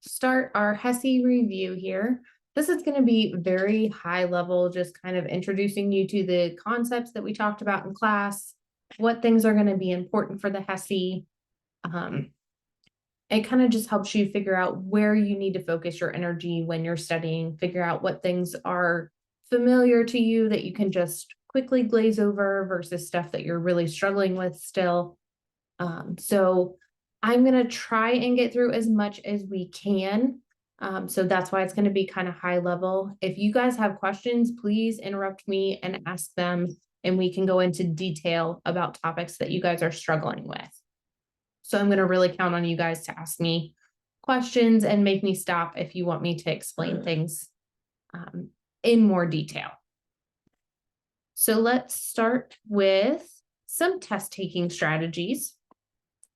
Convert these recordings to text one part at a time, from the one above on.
start our HESI review here. This is going to be very high level, just kind of introducing you to the concepts that we talked about in class, what things are going to be important for the HESI. It kind of just helps you figure out where you need to focus your energy when you're studying, figure out what things are familiar to you that you can just quickly glaze over versus stuff that you're really struggling with still. So I'm going to try and get through as much as we can. So that's why it's going to be kind of high level. If you guys have questions, please interrupt me and ask them, and we can go into detail about topics that you guys are struggling with. So I'm going to really count on you guys to ask me questions and make me stop if you want me to explain things in more detail. So let's start with some test taking strategies.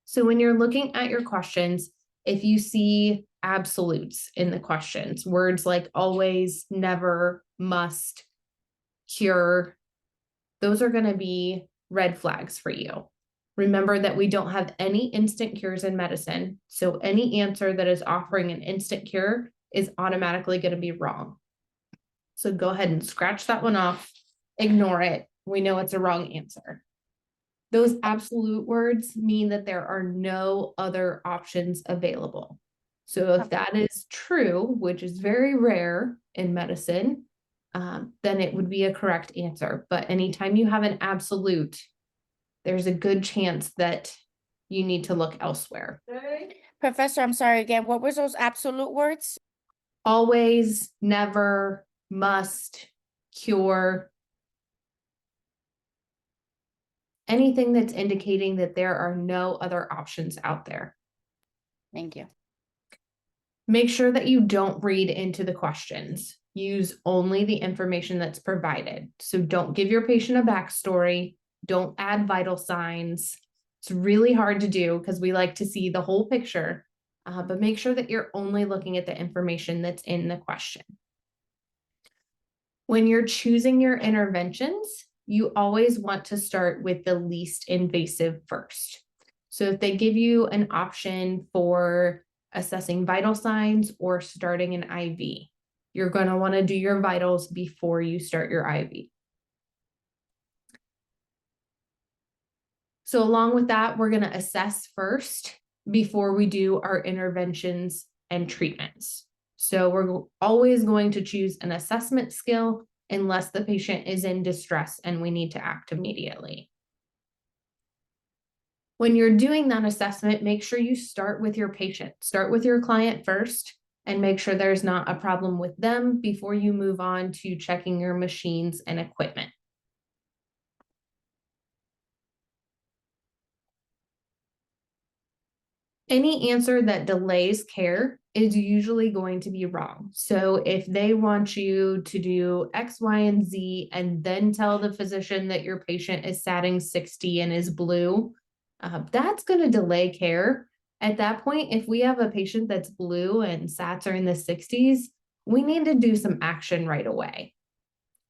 So when you're looking at your questions, if you see absolutes in the questions, words like always, never, must, cure, those are going to be red flags for you. Remember that we don't have any instant cures in medicine. So any answer that is offering an instant cure is automatically going to be wrong. So go ahead and scratch that one off. Ignore it. We know it's a wrong answer. Those absolute words mean that there are no other options available. So if that is true, which is very rare in medicine, then it would be a correct answer. But anytime you have an absolute, there's a good chance that you need to look elsewhere. Professor, I'm sorry again. What were those absolute words? Always, never, must, cure. Anything that's indicating that there are no other options out there. Thank you. Make sure that you don't read into the questions. Use only the information that's provided. So don't give your patient a backstory. Don't add vital signs. It's really hard to do because we like to see the whole picture, but make sure that you're only looking at the information that's in the question. When you're choosing your interventions, you always want to start with the least invasive first. So if they give you an option for assessing vital signs or starting an IV, you're going to want to do your vitals before you start your IV. So along with that, we're going to assess first before we do our interventions and treatments. So we're always going to choose an assessment skill unless the patient is in distress and we need to act immediately. When you're doing that assessment, make sure you start with your patient. Start with your client first and make sure there's not a problem with them before you move on to checking your machines and equipment. Any answer that delays care is usually going to be wrong. So if they want you to do X, Y, and Z, and then tell the physician that your patient is SATing 60 and is blue, that's going to delay care. At that point, if we have a patient that's blue and SATs are in the 60s, we need to do some action right away.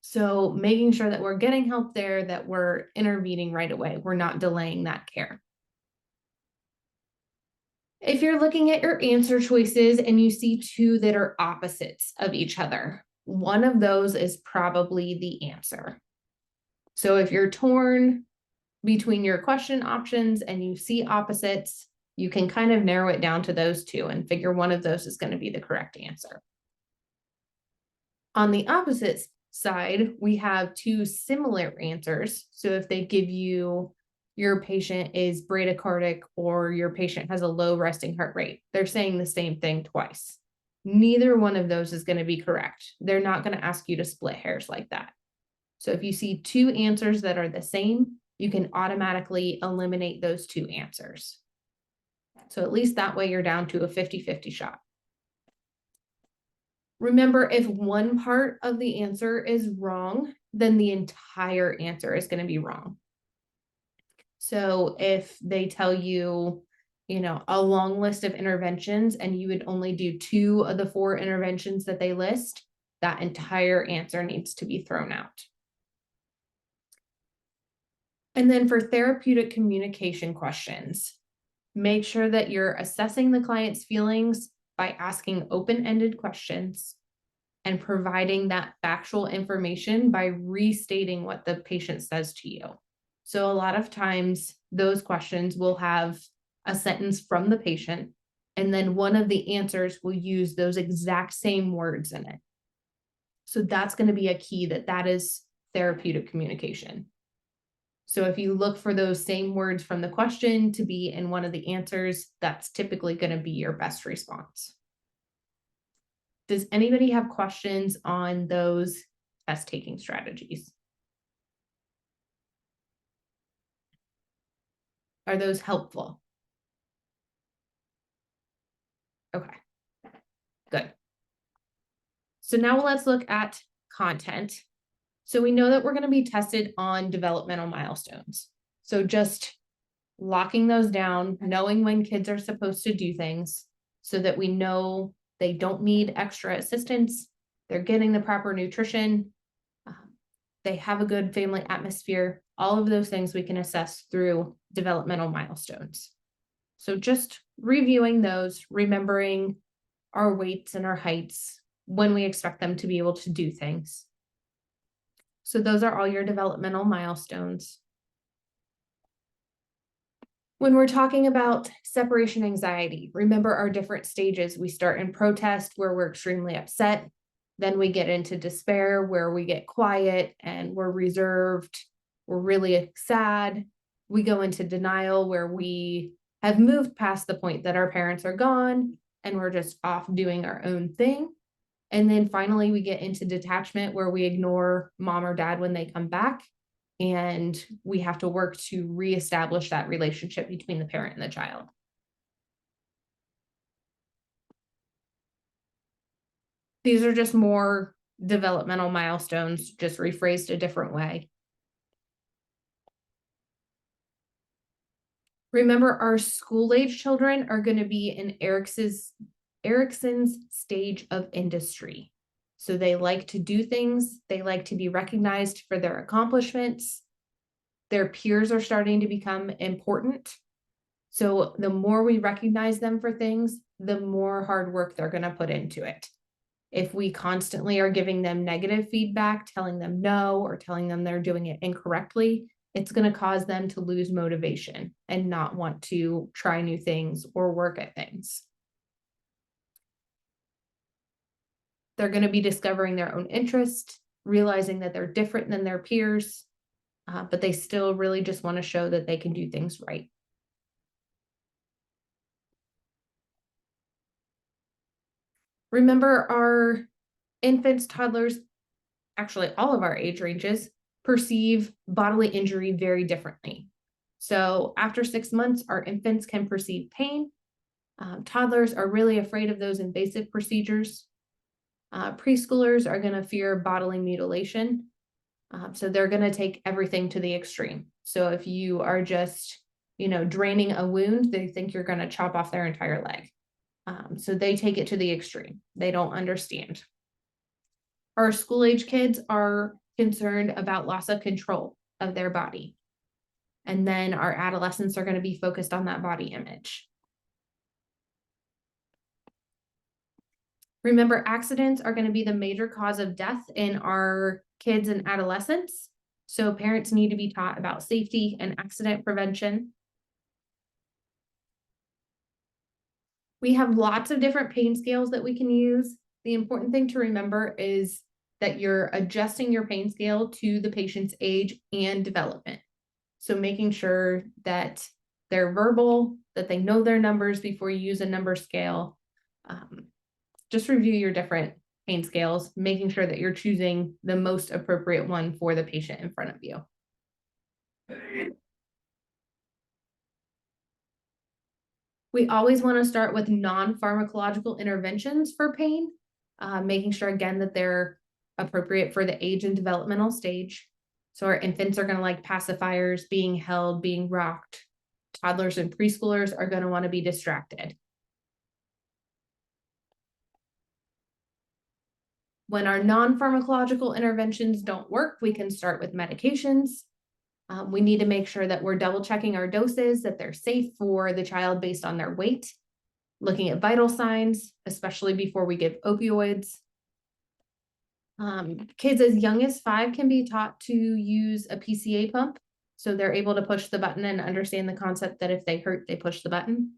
So making sure that we're getting help there, that we're intervening right away, we're not delaying that care. If you're looking at your answer choices and you see two that are opposites of each other, one of those is probably the answer. So if you're torn between your question options and you see opposites, you can kind of narrow it down to those two and figure one of those is going to be the correct answer. On the opposite side, we have two similar answers. So if they give you your patient is bradycardic or your patient has a low resting heart rate, they're saying the same thing twice. Neither one of those is going to be correct. They're not going to ask you to split hairs like that. So if you see two answers that are the same, you can automatically eliminate those two answers. So at least that way you're down to a 50-50 shot. Remember, if one part of the answer is wrong, then the entire answer is going to be wrong. So if they tell you, a long list of interventions and you would only do 2 of the 4 interventions that they list, that entire answer needs to be thrown out. And then for therapeutic communication questions, make sure that you're assessing the client's feelings by asking open-ended questions and providing that factual information by restating what the patient says to you. So a lot of times those questions will have a sentence from the patient, and then one of the answers will use those exact same words in it. So that's going to be a key that is therapeutic communication. So if you look for those same words from the question to be in one of the answers, that's typically going to be your best response. Does anybody have questions on those test taking strategies? Are those helpful? Okay, good. So now let's look at content. So we know that we're going to be tested on developmental milestones. So just locking those down, knowing when kids are supposed to do things so that we know they don't need extra assistance, they're getting the proper nutrition, they have a good family atmosphere. All of those things we can assess through developmental milestones. So just reviewing those, remembering our weights and our heights, when we expect them to be able to do things. So those are all your developmental milestones. When we're talking about separation anxiety, remember our different stages. We start in protest, where we're extremely upset. Then we get into despair, where we get quiet and we're reserved. We're really sad. We go into denial, where we have moved past the point that our parents are gone and we're just off doing our own thing. And then finally, we get into detachment, where we ignore mom or dad when they come back. And we have to work to reestablish that relationship between the parent and the child. These are just more developmental milestones, just rephrased a different way. Remember, our school-age children are going to be in Erickson's stage of industry. So they like to do things. They like to be recognized for their accomplishments. Their peers are starting to become important. So the more we recognize them for things, the more hard work they're going to put into it. If we constantly are giving them negative feedback, telling them no, or telling them they're doing it incorrectly, it's going to cause them to lose motivation and not want to try new things or work at things. They're going to be discovering their own interest, realizing that they're different than their peers, but they still really just want to show that they can do things right. Remember, our infants, toddlers, actually all of our age ranges, perceive bodily injury very differently. So after 6 months, our infants can perceive pain. Toddlers are really afraid of those invasive procedures. Preschoolers are going to fear bodily mutilation. So they're going to take everything to the extreme. So if you are just, draining a wound, they think you're going to chop off their entire leg. So they take it to the extreme. They don't understand. Our school age kids are concerned about loss of control of their body. And then our adolescents are going to be focused on that body image. Remember, accidents are going to be the major cause of death in our kids and adolescents. So parents need to be taught about safety and accident prevention. We have lots of different pain scales that we can use. The important thing to remember is that you're adjusting your pain scale to the patient's age and development. So making sure that they're verbal, that they know their numbers before you use a number scale. Just review your different pain scales, making sure that you're choosing the most appropriate one for the patient in front of you. We always want to start with non-pharmacological interventions for pain, making sure again that they're appropriate for the age and developmental stage. So our infants are going to like pacifiers, being held, being rocked. Toddlers and preschoolers are going to want to be distracted. When our non-pharmacological interventions don't work, we can start with medications. We need to make sure that we're double checking our doses, that they're safe for the child based on their weight. looking at vital signs, especially before we give opioids. Kids as young as 5 can be taught to use a PCA pump. So they're able to push the button and understand the concept that if they hurt, they push the button.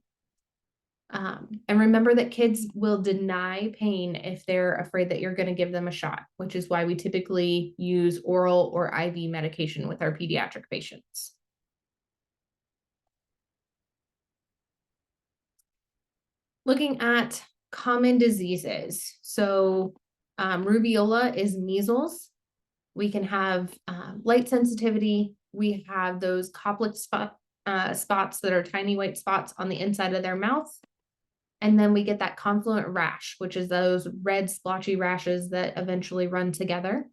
And remember that kids will deny pain if they're afraid that you're going to give them a shot, which is why we typically use oral or IV medication with our pediatric patients. Looking at common diseases. So rubeola is measles. We can have light sensitivity. We have those Koplik spots that are tiny white spots on the inside of their mouth. And then we get that confluent rash, which is those red splotchy rashes that eventually run together.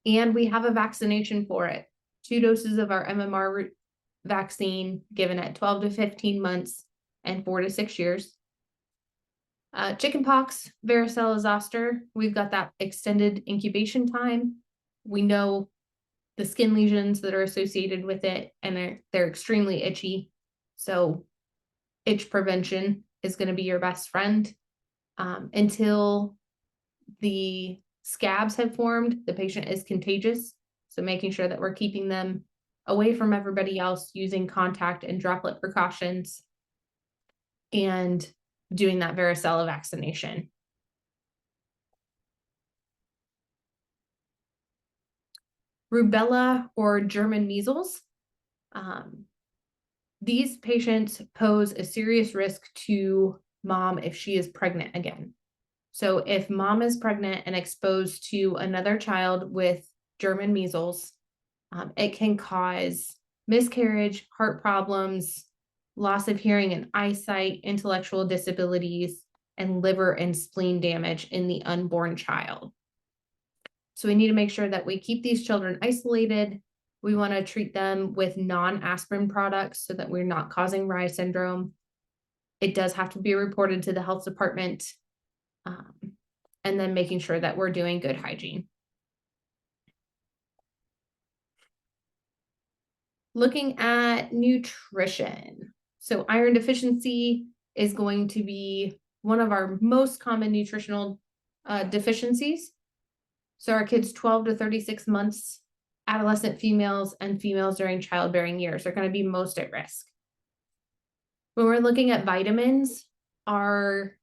And we have a vaccination for it. 2 doses of our MMR vaccine given at 12 to 15 months and 4 to 6 years. Chickenpox, varicella zoster, we've got that extended incubation time. We know the skin lesions that are associated with it, and they're extremely itchy. So itch prevention is going to be your best friend. Until the scabs have formed, the patient is contagious. So making sure that we're keeping them away from everybody else, using contact and droplet precautions, and doing that varicella vaccination. Rubella or German measles. These patients pose a serious risk to mom if she is pregnant again. So if mom is pregnant and exposed to another child with German measles, it can cause miscarriage, heart problems, loss of hearing and eyesight, intellectual disabilities, and liver and spleen damage in the unborn child. So we need to make sure that we keep these children isolated. We want to treat them with non-aspirin products so that we're not causing Reye syndrome. It does have to be reported to the health department, and then making sure that we're doing good hygiene. Looking at nutrition. So iron deficiency is going to be one of our most common nutritional deficiencies. So our kids 12 to 36 months, adolescent females, and females during childbearing years are going to be most at risk. When we're looking at vitamins, our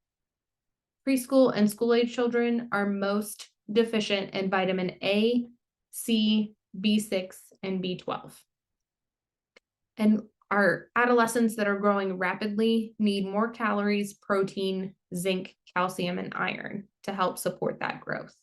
preschool and school-age children are most deficient in vitamin A, C, B6, and B12. And our adolescents that are growing rapidly need more calories, protein, zinc, calcium, and iron to help support that growth.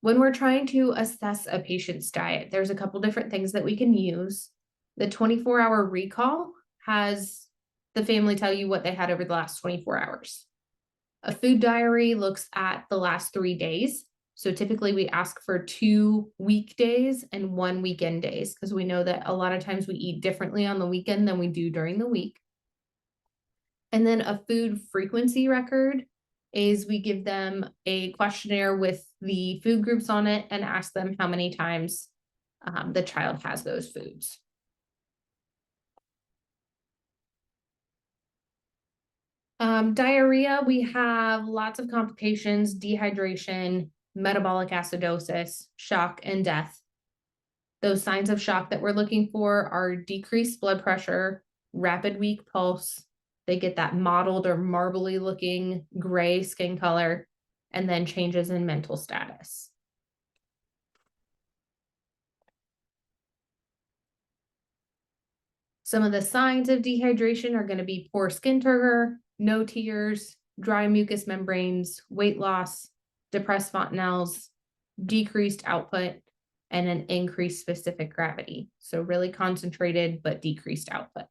When we're trying to assess a patient's diet, there's a couple different things that we can use. The 24-hour recall has the family tell you what they had over the last 24 hours. A food diary looks at the last 3 days. So typically we ask for 2 weekdays and 1 weekend days, because we know that a lot of times we eat differently on the weekend than we do during the week. And then a food frequency record is we give them a questionnaire with the food groups on it and ask them how many times the child has those foods. Diarrhea, we have lots of complications: dehydration, metabolic acidosis, shock, and death. Those signs of shock that we're looking for are decreased blood pressure, rapid weak pulse. They get that mottled or marbly looking gray skin color, and then changes in mental status. Some of the signs of dehydration are going to be poor skin turgor, no tears, dry mucous membranes, weight loss, depressed fontanelles, decreased output, and an increased specific gravity. So really concentrated, but decreased output.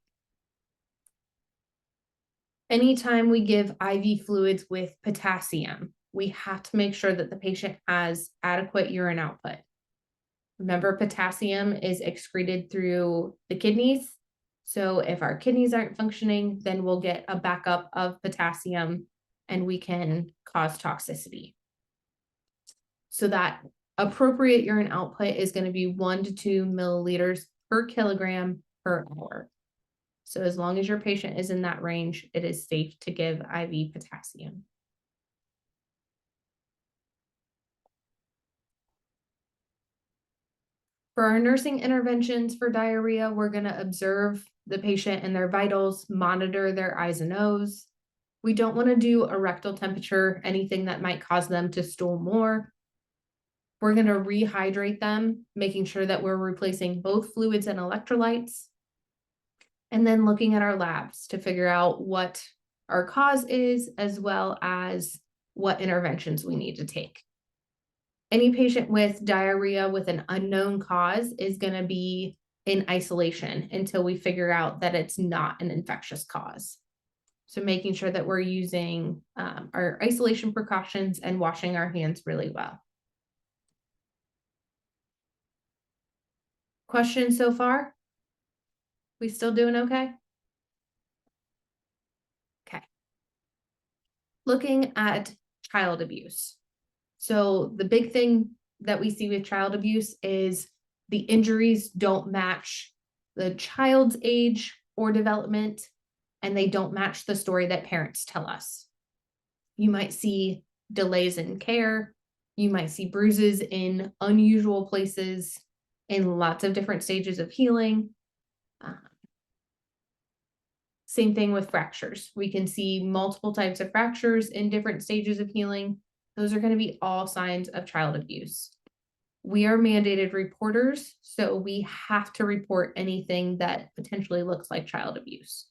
Anytime we give IV fluids with potassium, we have to make sure that the patient has adequate urine output. Remember, potassium is excreted through the kidneys. So if our kidneys aren't functioning, then we'll get a backup of potassium and we can cause toxicity. So that appropriate urine output is going to be 1 to 2 milliliters per kilogram per hour. So as long as your patient is in that range, it is safe to give IV potassium. For our nursing interventions for diarrhea, we're going to observe the patient and their vitals, monitor their eyes and nose. We don't want to do a rectal temperature, anything that might cause them to stool more. We're going to rehydrate them, making sure that we're replacing both fluids and electrolytes. And then looking at our labs to figure out what our cause is, as well as what interventions we need to take. Any patient with diarrhea with an unknown cause is going to be in isolation until we figure out that it's not an infectious cause. So making sure that we're using our isolation precautions and washing our hands really well. Questions so far? We still doing okay? Okay. Looking at child abuse. So the big thing that we see with child abuse is the injuries don't match the child's age or development, and they don't match the story that parents tell us. You might see delays in care. You might see bruises in unusual places in lots of different stages of healing. Same thing with fractures. We can see multiple types of fractures in different stages of healing. Those are going to be all signs of child abuse. We are mandated reporters, so we have to report anything that potentially looks like child abuse.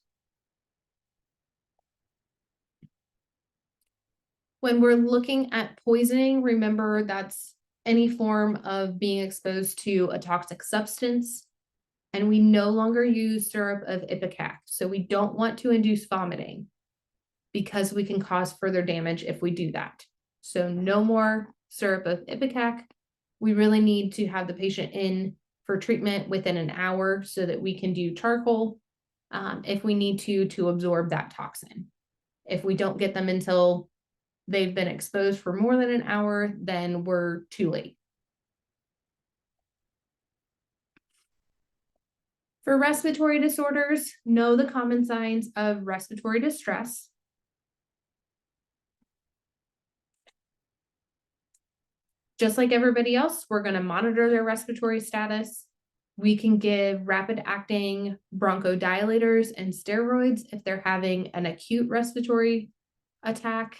When we're looking at poisoning, remember that's any form of being exposed to a toxic substance. And we no longer use syrup of Ipecac. So we don't want to induce vomiting because we can cause further damage if we do that. So no more syrup of Ipecac. We really need to have the patient in for treatment within an hour so that we can do charcoal if we need to absorb that toxin. If we don't get them until they've been exposed for more than an hour, then we're too late. For respiratory disorders, know the common signs of respiratory distress. Just like everybody else, we're going to monitor their respiratory status. We can give rapid acting bronchodilators and steroids if they're having an acute respiratory attack.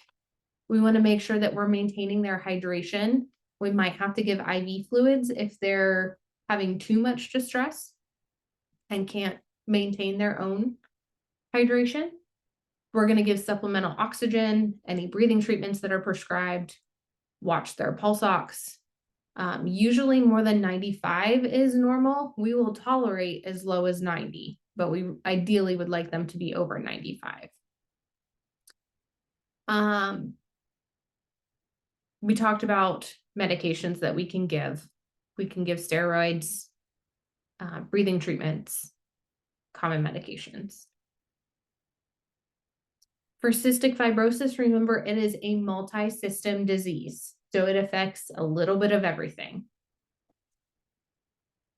We want to make sure that we're maintaining their hydration. We might have to give IV fluids if they're having too much distress and can't maintain their own hydration. We're going to give supplemental oxygen, any breathing treatments that are prescribed, watch their pulse ox. Usually more than 95 is normal. We will tolerate as low as 90, but we ideally would like them to be over 95. We talked about medications that we can give. We can give steroids, breathing treatments, common medications. For cystic fibrosis, remember it is a multi-system disease, so it affects a little bit of everything.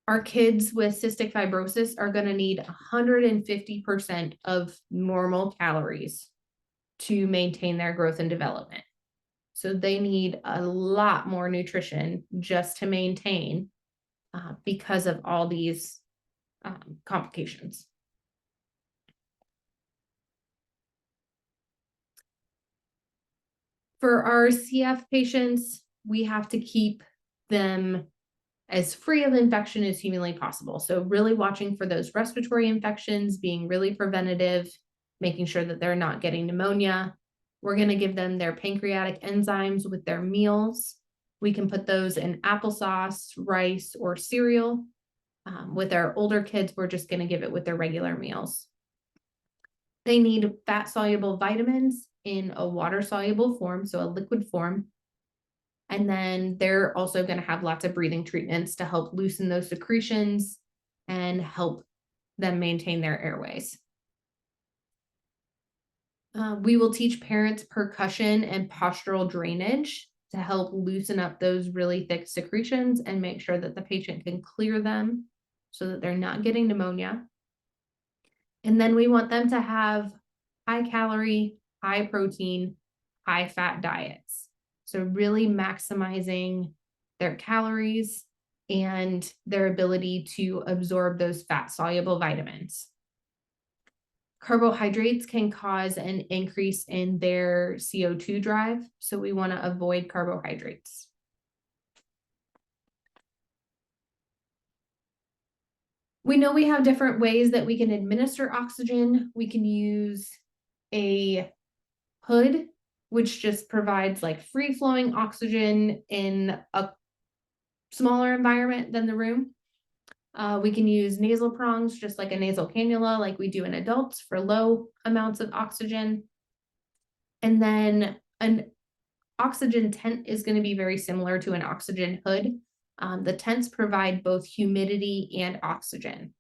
Our kids with cystic fibrosis are going to need 150% of normal calories to maintain their growth and development. So they need a lot more nutrition just to maintain because of all these complications. For our CF patients, we have to keep them as free of infection as humanly possible. So really watching for those respiratory infections, being really preventative, making sure that they're not getting pneumonia. We're going to give them their pancreatic enzymes with their meals. We can put those in applesauce, rice, or cereal. With our older kids, we're just going to give it with their regular meals. They need fat-soluble vitamins in a water-soluble form, so a liquid form. And then they're also going to have lots of breathing treatments to help loosen those secretions and help them maintain their airways. We will teach parents percussion and postural drainage to help loosen up those really thick secretions and make sure that the patient can clear them so that they're not getting pneumonia. And then we want them to have high calorie, high protein, high fat diets. So really maximizing their calories and their ability to absorb those fat soluble vitamins. Carbohydrates can cause an increase in their CO2 drive, so we want to avoid carbohydrates. We know we have different ways that we can administer oxygen. We can use a hood, which just provides like free flowing oxygen in a smaller environment than the room. We can use nasal prongs, just like a nasal cannula, like we do in adults for low amounts of oxygen. And then an oxygen tent is going to be very similar to an oxygen hood. The tents provide both humidity and oxygen.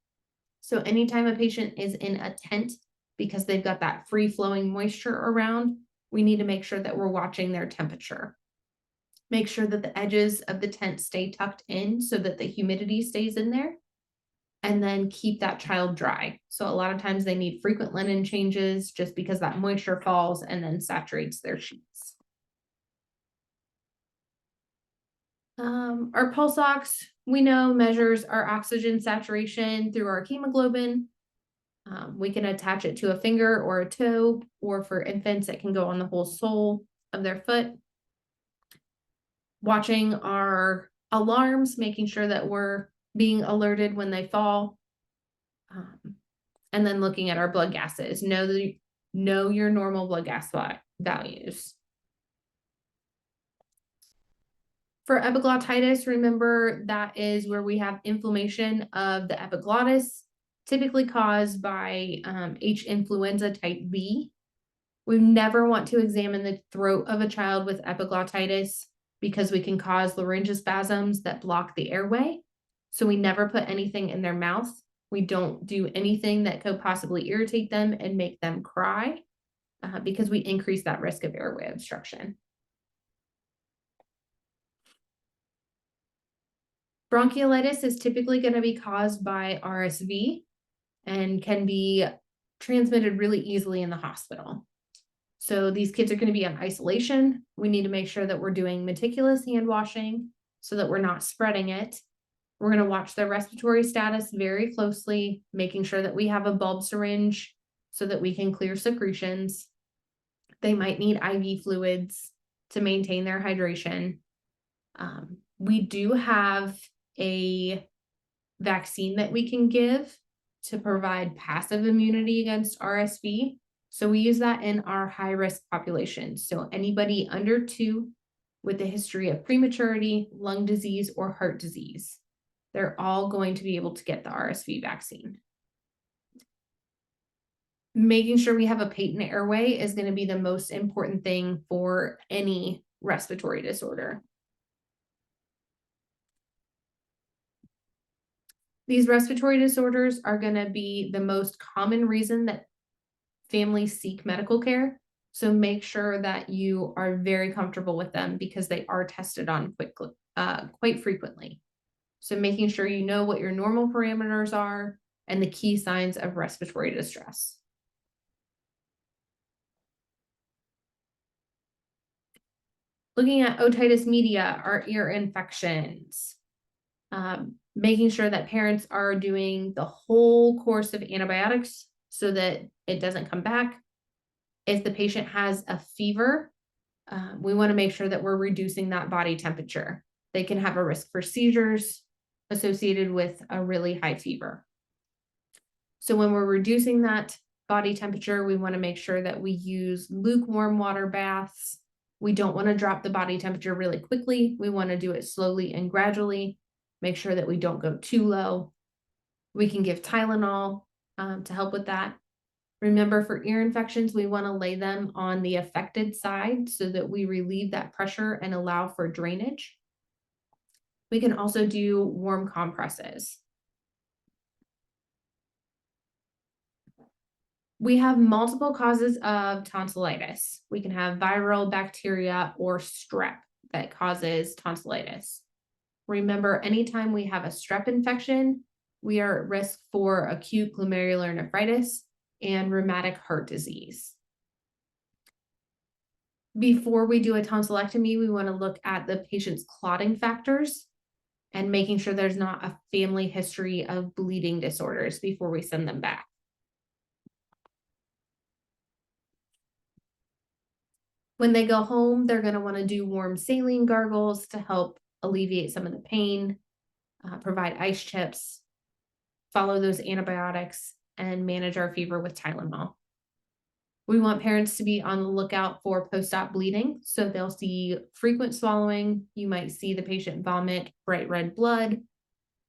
So anytime a patient is in a tent, because they've got that free flowing moisture around, we need to make sure that we're watching their temperature. Make sure that the edges of the tent stay tucked in so that the humidity stays in there. And then keep that child dry. So a lot of times they need frequent linen changes just because that moisture falls and then saturates their sheets. Our pulse ox, we know, measures our oxygen saturation through our hemoglobin. We can attach it to a finger or a toe, or for infants, it can go on the whole sole of their foot. Watching our alarms, making sure that we're being alerted when they fall. And then looking at our blood gases. Know your normal blood gas values. For epiglottitis, remember that is where we have inflammation of the epiglottis, typically caused by H. influenza type B. We never want to examine the throat of a child with epiglottitis because we can cause laryngospasms that block the airway. So we never put anything in their mouth. We don't do anything that could possibly irritate them and make them cry because we increase that risk of airway obstruction. Bronchiolitis is typically going to be caused by RSV and can be transmitted really easily in the hospital. So these kids are going to be in isolation. We need to make sure that we're doing meticulous hand washing so that we're not spreading it. We're going to watch their respiratory status very closely, making sure that we have a bulb syringe so that we can clear secretions. They might need IV fluids to maintain their hydration. We do have a vaccine that we can give to provide passive immunity against RSV. So we use that in our high-risk population. So anybody under 2 with a history of prematurity, lung disease, or heart disease, they're all going to be able to get the RSV vaccine. Making sure we have a patent airway is going to be the most important thing for any respiratory disorder. These respiratory disorders are going to be the most common reason that families seek medical care. So make sure that you are very comfortable with them because they are tested on quite frequently. So making sure you know what your normal parameters are and the key signs of respiratory distress. Looking at otitis media, our ear infections. Making sure that parents are doing the whole course of antibiotics so that it doesn't come back. If the patient has a fever, we want to make sure that we're reducing that body temperature. They can have a risk for seizures associated with a really high fever. So when we're reducing that body temperature, we want to make sure that we use lukewarm water baths. We don't want to drop the body temperature really quickly. We want to do it slowly and gradually. Make sure that we don't go too low. We can give Tylenol to help with that. Remember, for ear infections, we want to lay them on the affected side so that we relieve that pressure and allow for drainage. We can also do warm compresses. We have multiple causes of tonsillitis. We can have viral, bacteria, or strep that causes tonsillitis. Remember, anytime we have a strep infection, we are at risk for acute glomerular nephritis. and rheumatic heart disease. Before we do a tonsillectomy, we want to look at the patient's clotting factors and making sure there's not a family history of bleeding disorders before we send them back. When they go home, they're going to want to do warm saline gargles to help alleviate some of the pain, provide ice chips, follow those antibiotics, and manage our fever with Tylenol. We want parents to be on the lookout for post-op bleeding. So they'll see frequent swallowing. You might see the patient vomit bright red blood.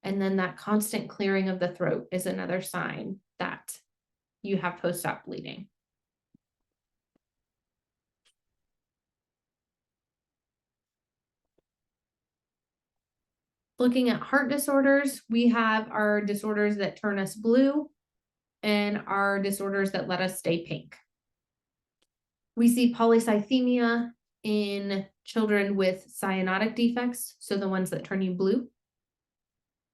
And then that constant clearing of the throat is another sign that you have post-op bleeding. Looking at heart disorders, we have our disorders that turn us blue and our disorders that let us stay pink. We see polycythemia in children with cyanotic defects, so the ones that turn you blue.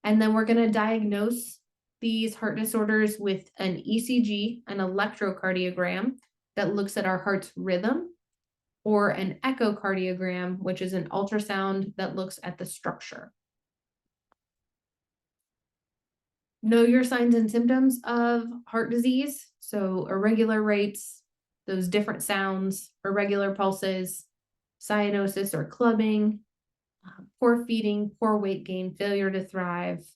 And then we're going to diagnose these heart disorders with an ECG, an electrocardiogram that looks at our heart's rhythm, or an echocardiogram, which is an ultrasound that looks at the structure. Know your signs and symptoms of heart disease. So irregular rates, those different sounds, irregular pulses, cyanosis or clubbing, poor feeding, poor weight gain, failure to thrive,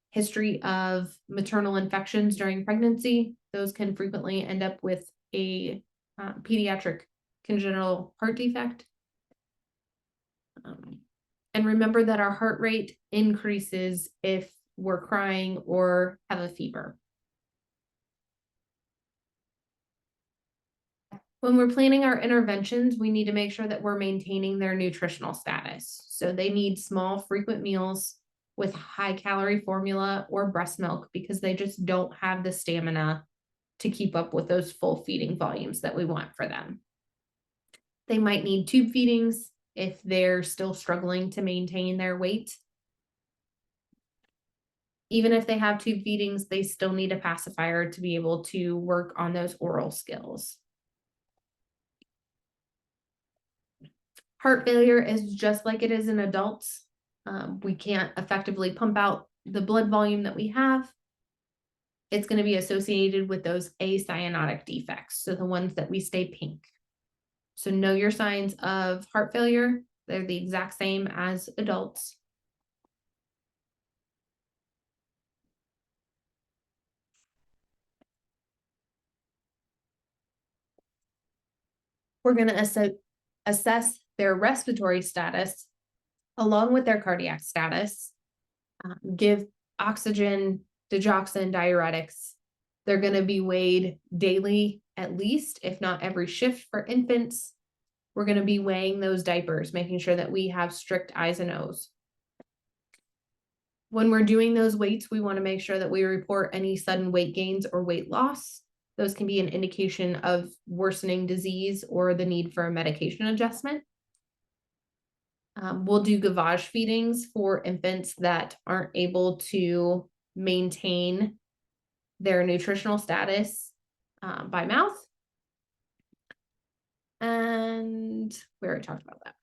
history of maternal infections during pregnancy. Those can frequently end up with a pediatric congenital heart defect. And remember that our heart rate increases if we're crying or have a fever. When we're planning our interventions, we need to make sure that we're maintaining their nutritional status. So they need small, frequent meals with high calorie formula or breast milk because they just don't have the stamina to keep up with those full feeding volumes that we want for them. They might need tube feedings if they're still struggling to maintain their weight. Even if they have tube feedings, they still need a pacifier to be able to work on those oral skills. Heart failure is just like it is in adults. We can't effectively pump out the blood volume that we have. It's going to be associated with those acyanotic defects, so the ones that we stay pink. So know your signs of heart failure. They're the exact same as adults. We're going to assess their respiratory status along with their cardiac status, give oxygen, digoxin, diuretics. They're going to be weighed daily at least, if not every shift for infants. We're going to be weighing those diapers, making sure that we have strict I's and O's. When we're doing those weights, we want to make sure that we report any sudden weight gains or weight loss. Those can be an indication of worsening disease or the need for a medication adjustment. We'll do gavage feedings for infants that aren't able to maintain their nutritional status by mouth. And we already talked about that.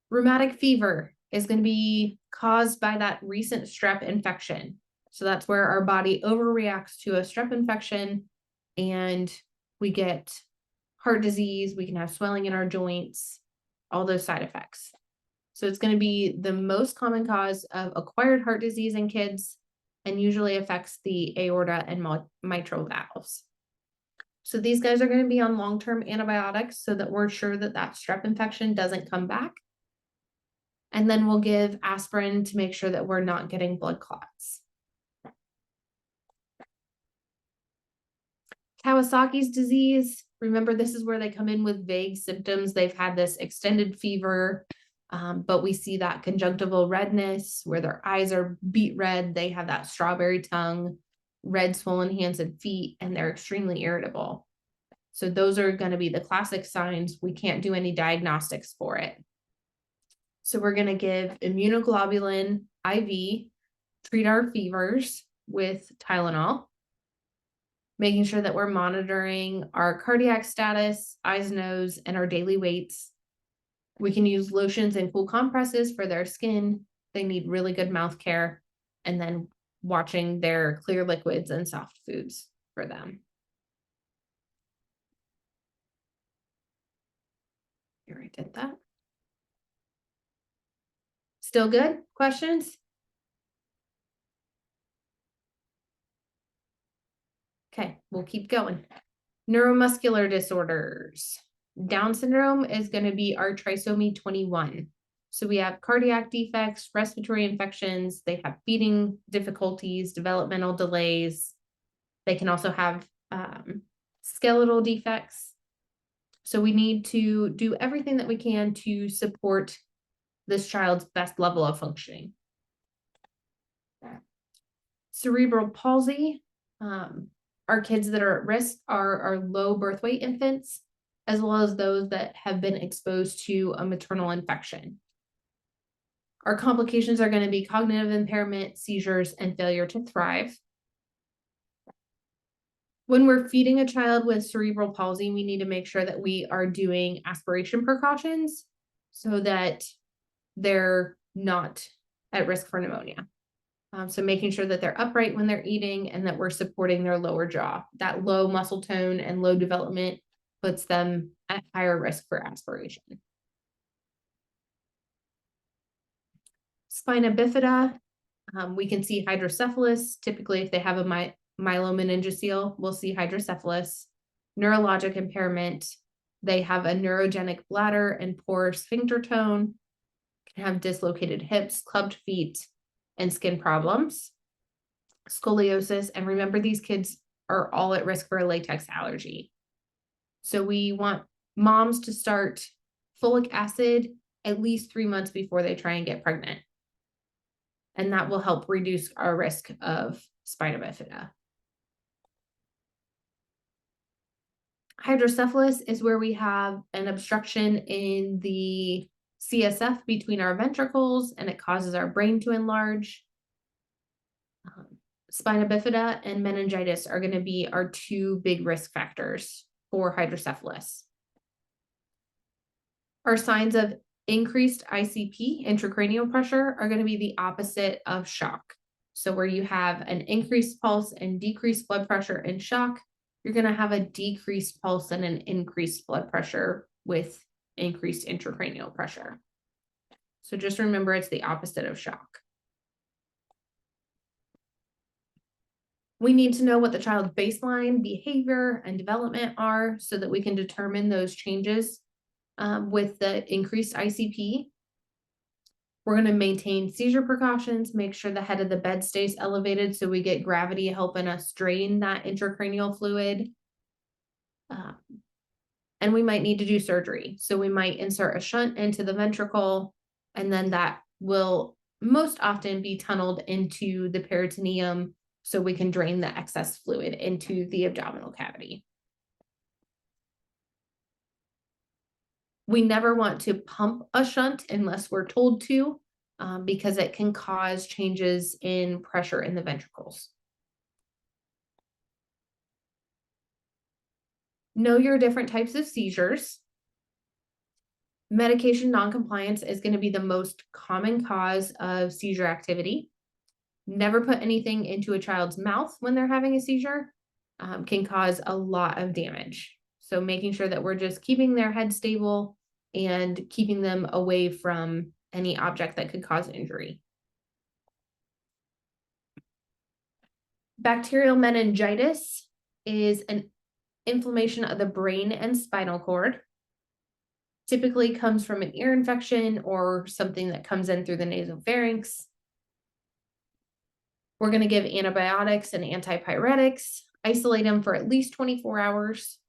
Rheumatic fever is going to be caused by that recent strep infection. So that's where our body overreacts to a strep infection and we get heart disease, we can have swelling in our joints, all those side effects. So it's going to be the most common cause of acquired heart disease in kids and usually affects the aorta and mitral valves. So these guys are going to be on long-term antibiotics so that we're sure that that strep infection doesn't come back. And then we'll give aspirin to make sure that we're not getting blood clots. Kawasaki's disease, remember this is where they come in with vague symptoms. They've had this extended fever, but we see that conjunctival redness where their eyes are beet red. They have that strawberry tongue, red swollen hands and feet, and they're extremely irritable. So those are going to be the classic signs. We can't do any diagnostics for it. So we're going to give immunoglobulin IV, treat our fevers, with Tylenol. Making sure that we're monitoring our cardiac status, eyes, nose, and our daily weights. We can use lotions and cool compresses for their skin. They need really good mouth care. And then watching their clear liquids and soft foods for them. Here, I did that. Still good? Questions? Okay, we'll keep going. Neuromuscular disorders. Down syndrome is going to be our trisomy 21. So we have cardiac defects, respiratory infections, they have feeding difficulties, developmental delays. They can also have skeletal defects. So we need to do everything that we can to support this child's best level of functioning. Cerebral palsy. Our kids that are at risk are low birth weight infants, as well as those that have been exposed to a maternal infection. Our complications are going to be cognitive impairment, seizures, and failure to thrive. When we're feeding a child with cerebral palsy, we need to make sure that we are doing aspiration precautions so that they're not at risk for pneumonia. So making sure that they're upright when they're eating and that we're supporting their lower jaw. That low muscle tone and low development puts them at higher risk for aspiration. Spina bifida, we can see hydrocephalus. Typically, if they have a myelomeningocele, we'll see hydrocephalus. Neurologic impairment, they have a neurogenic bladder and poor sphincter tone, can have dislocated hips, clubbed feet, and skin problems. Scoliosis, and remember these kids are all at risk for a latex allergy. So we want moms to start folic acid at least 3 months before they try and get pregnant. And that will help reduce our risk of spina bifida. Hydrocephalus is where we have an obstruction in the CSF between our ventricles, and it causes our brain to enlarge. Spina bifida and meningitis are going to be our two big risk factors for hydrocephalus. Our signs of increased ICP, intracranial pressure, are going to be the opposite of shock. So where you have an increased pulse and decreased blood pressure in shock, you're going to have a decreased pulse and an increased blood pressure with increased intracranial pressure. So just remember, it's the opposite of shock. We need to know what the child's baseline behavior and development are so that we can determine those changes with the increased ICP. We're going to maintain seizure precautions, make sure the head of the bed stays elevated so we get gravity helping us drain that intracranial fluid. And we might need to do surgery. So we might insert a shunt into the ventricle, and then that will most often be tunneled into the peritoneum so we can drain the excess fluid into the abdominal cavity. We never want to pump a shunt unless we're told to, because it can cause changes in pressure in the ventricles. Know your different types of seizures. Medication noncompliance is going to be the most common cause of seizure activity. Never put anything into a child's mouth when they're having a seizure can cause a lot of damage. So making sure that we're just keeping their head stable and keeping them away from any object that could cause injury. Bacterial meningitis is an inflammation of the brain and spinal cord. Typically comes from an ear infection or something that comes in through the nasopharynx. We're going to give antibiotics and antipyretics, isolate them for at least 24 hours.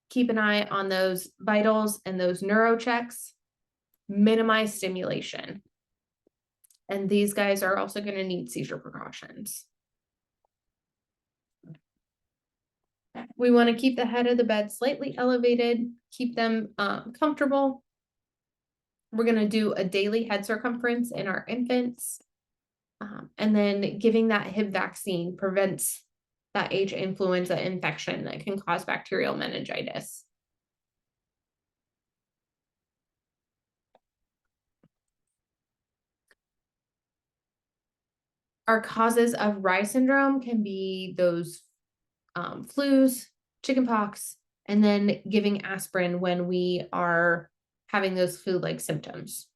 Keep an eye on those vitals and those neuro checks. Minimize stimulation. And these guys are also going to need seizure precautions. We want to keep the head of the bed slightly elevated, keep them comfortable. We're going to do a daily head circumference in our infants. And then giving that Hib vaccine prevents that H influenza infection that can cause bacterial meningitis. Our causes of Rye syndrome can be those flus, chickenpox, and then giving aspirin when we are having those flu-like symptoms.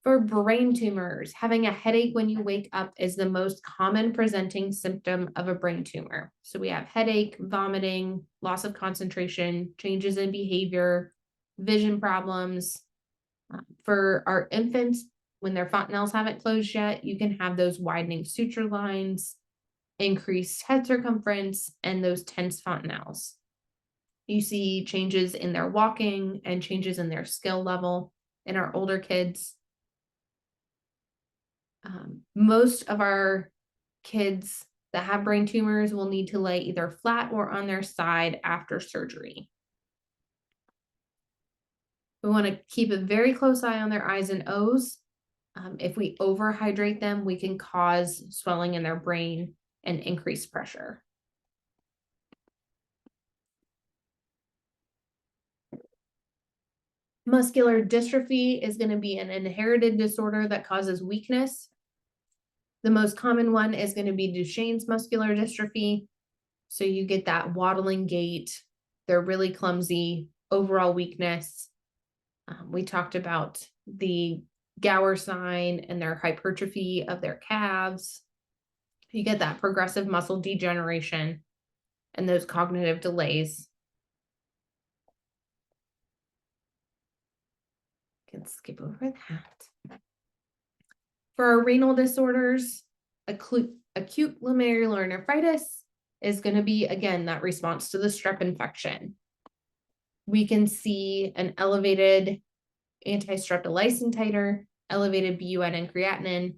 For brain tumors, having a headache when you wake up is the most common presenting symptom of a brain tumor. So we have headache, vomiting, loss of concentration, changes in behavior, vision problems. For our infants, when their fontanelles haven't closed yet, you can have those widening suture lines, increased head circumference, and those tense fontanelles. You see changes in their walking and changes in their skill level in our older kids. Most of our kids that have brain tumors will need to lay either flat or on their side after surgery. We want to keep a very close eye on their I's and O's. If we overhydrate them, we can cause swelling in their brain and increase pressure. Muscular dystrophy is going to be an inherited disorder that causes weakness. The most common one is going to be Duchenne's muscular dystrophy. So you get that waddling gait. They're really clumsy, overall weakness. We talked about the Gower sign and their hypertrophy of their calves. You get that progressive muscle degeneration and those cognitive delays. Can skip over that. For our renal disorders, acute glomerulonephritis is going to be, again, that response to the strep infection. We can see an elevated anti-streptolysin titer, elevated BUN and creatinine.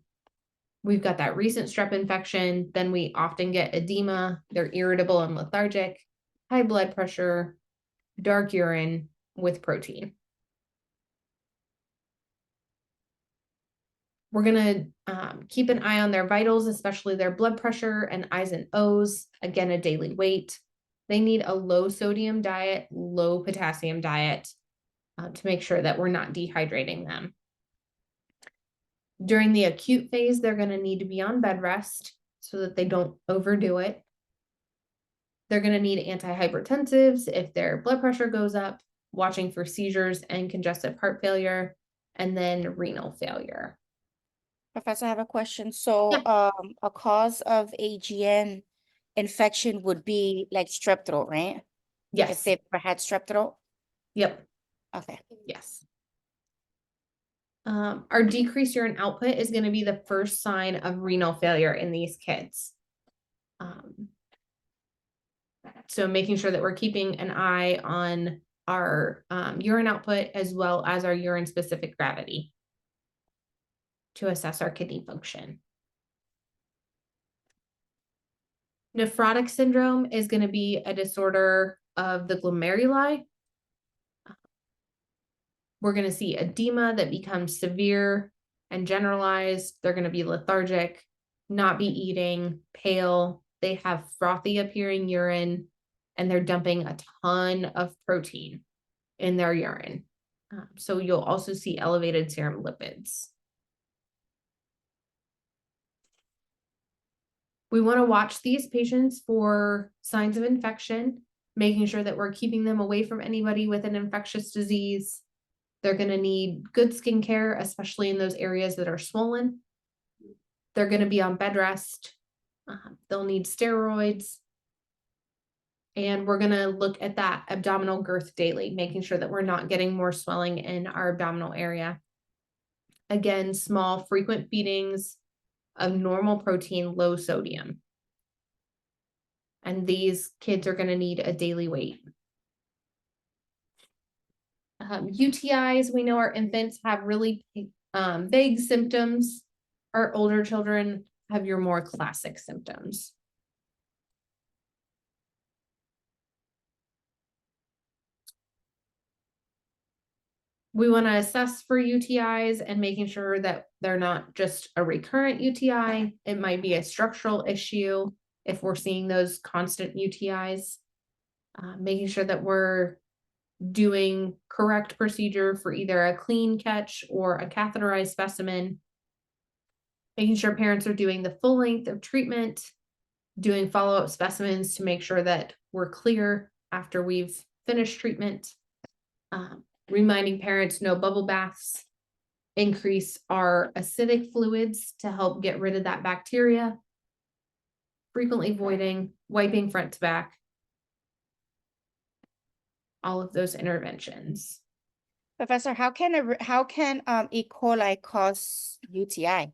We've got that recent strep infection. Then we often get edema. They're irritable and lethargic, high blood pressure, dark urine with protein. We're going to keep an eye on their vitals, especially their blood pressure and I's and O's. Again, a daily weight. They need a low sodium diet, low potassium diet to make sure that we're not dehydrating them. During the acute phase, they're going to need to be on bed rest so that they don't overdo it. They're going to need antihypertensives if their blood pressure goes up, watching for seizures and congestive heart failure, and then renal failure. Professor, I have a question. So, a cause of AGN infection would be like strep throat, right? If Yes. they've ever had strep throat? Yep. Okay. Yes. Our decreased urine output is going to be the first sign of renal failure in these kids. So making sure that we're keeping an eye on our urine output as well as our urine specific gravity to assess our kidney function. Nephrotic syndrome is going to be a disorder of the glomeruli. We're going to see edema that becomes severe and generalized. They're going to be lethargic, not be eating, pale. They have frothy appearing urine, and they're dumping a ton of protein in their urine. So you'll also see elevated serum lipids. We want to watch these patients for signs of infection, making sure that we're keeping them away from anybody with an infectious disease. They're going to need good skincare, especially in those areas that are swollen. They're going to be on bed rest. They'll need steroids. And we're going to look at that abdominal girth daily, making sure that we're not getting more swelling in our abdominal area. Again, small, frequent feedings of normal protein, low sodium. And these kids are going to need a daily weight. UTIs, we know our infants have really vague symptoms. Our older children have your more classic symptoms. We want to assess for UTIs and making sure that they're not just a recurrent UTI. It might be a structural issue if we're seeing those constant UTIs. Making sure that we're doing correct procedure for either a clean catch or a catheterized specimen. Making sure parents are doing the full length of treatment, doing follow-up specimens to make sure that we're clear after we've finished treatment. Reminding parents no bubble baths increase our acidic fluids to help get rid of that bacteria. Frequently voiding, wiping front to back. All of those interventions. Professor, how can E. coli cause UTI?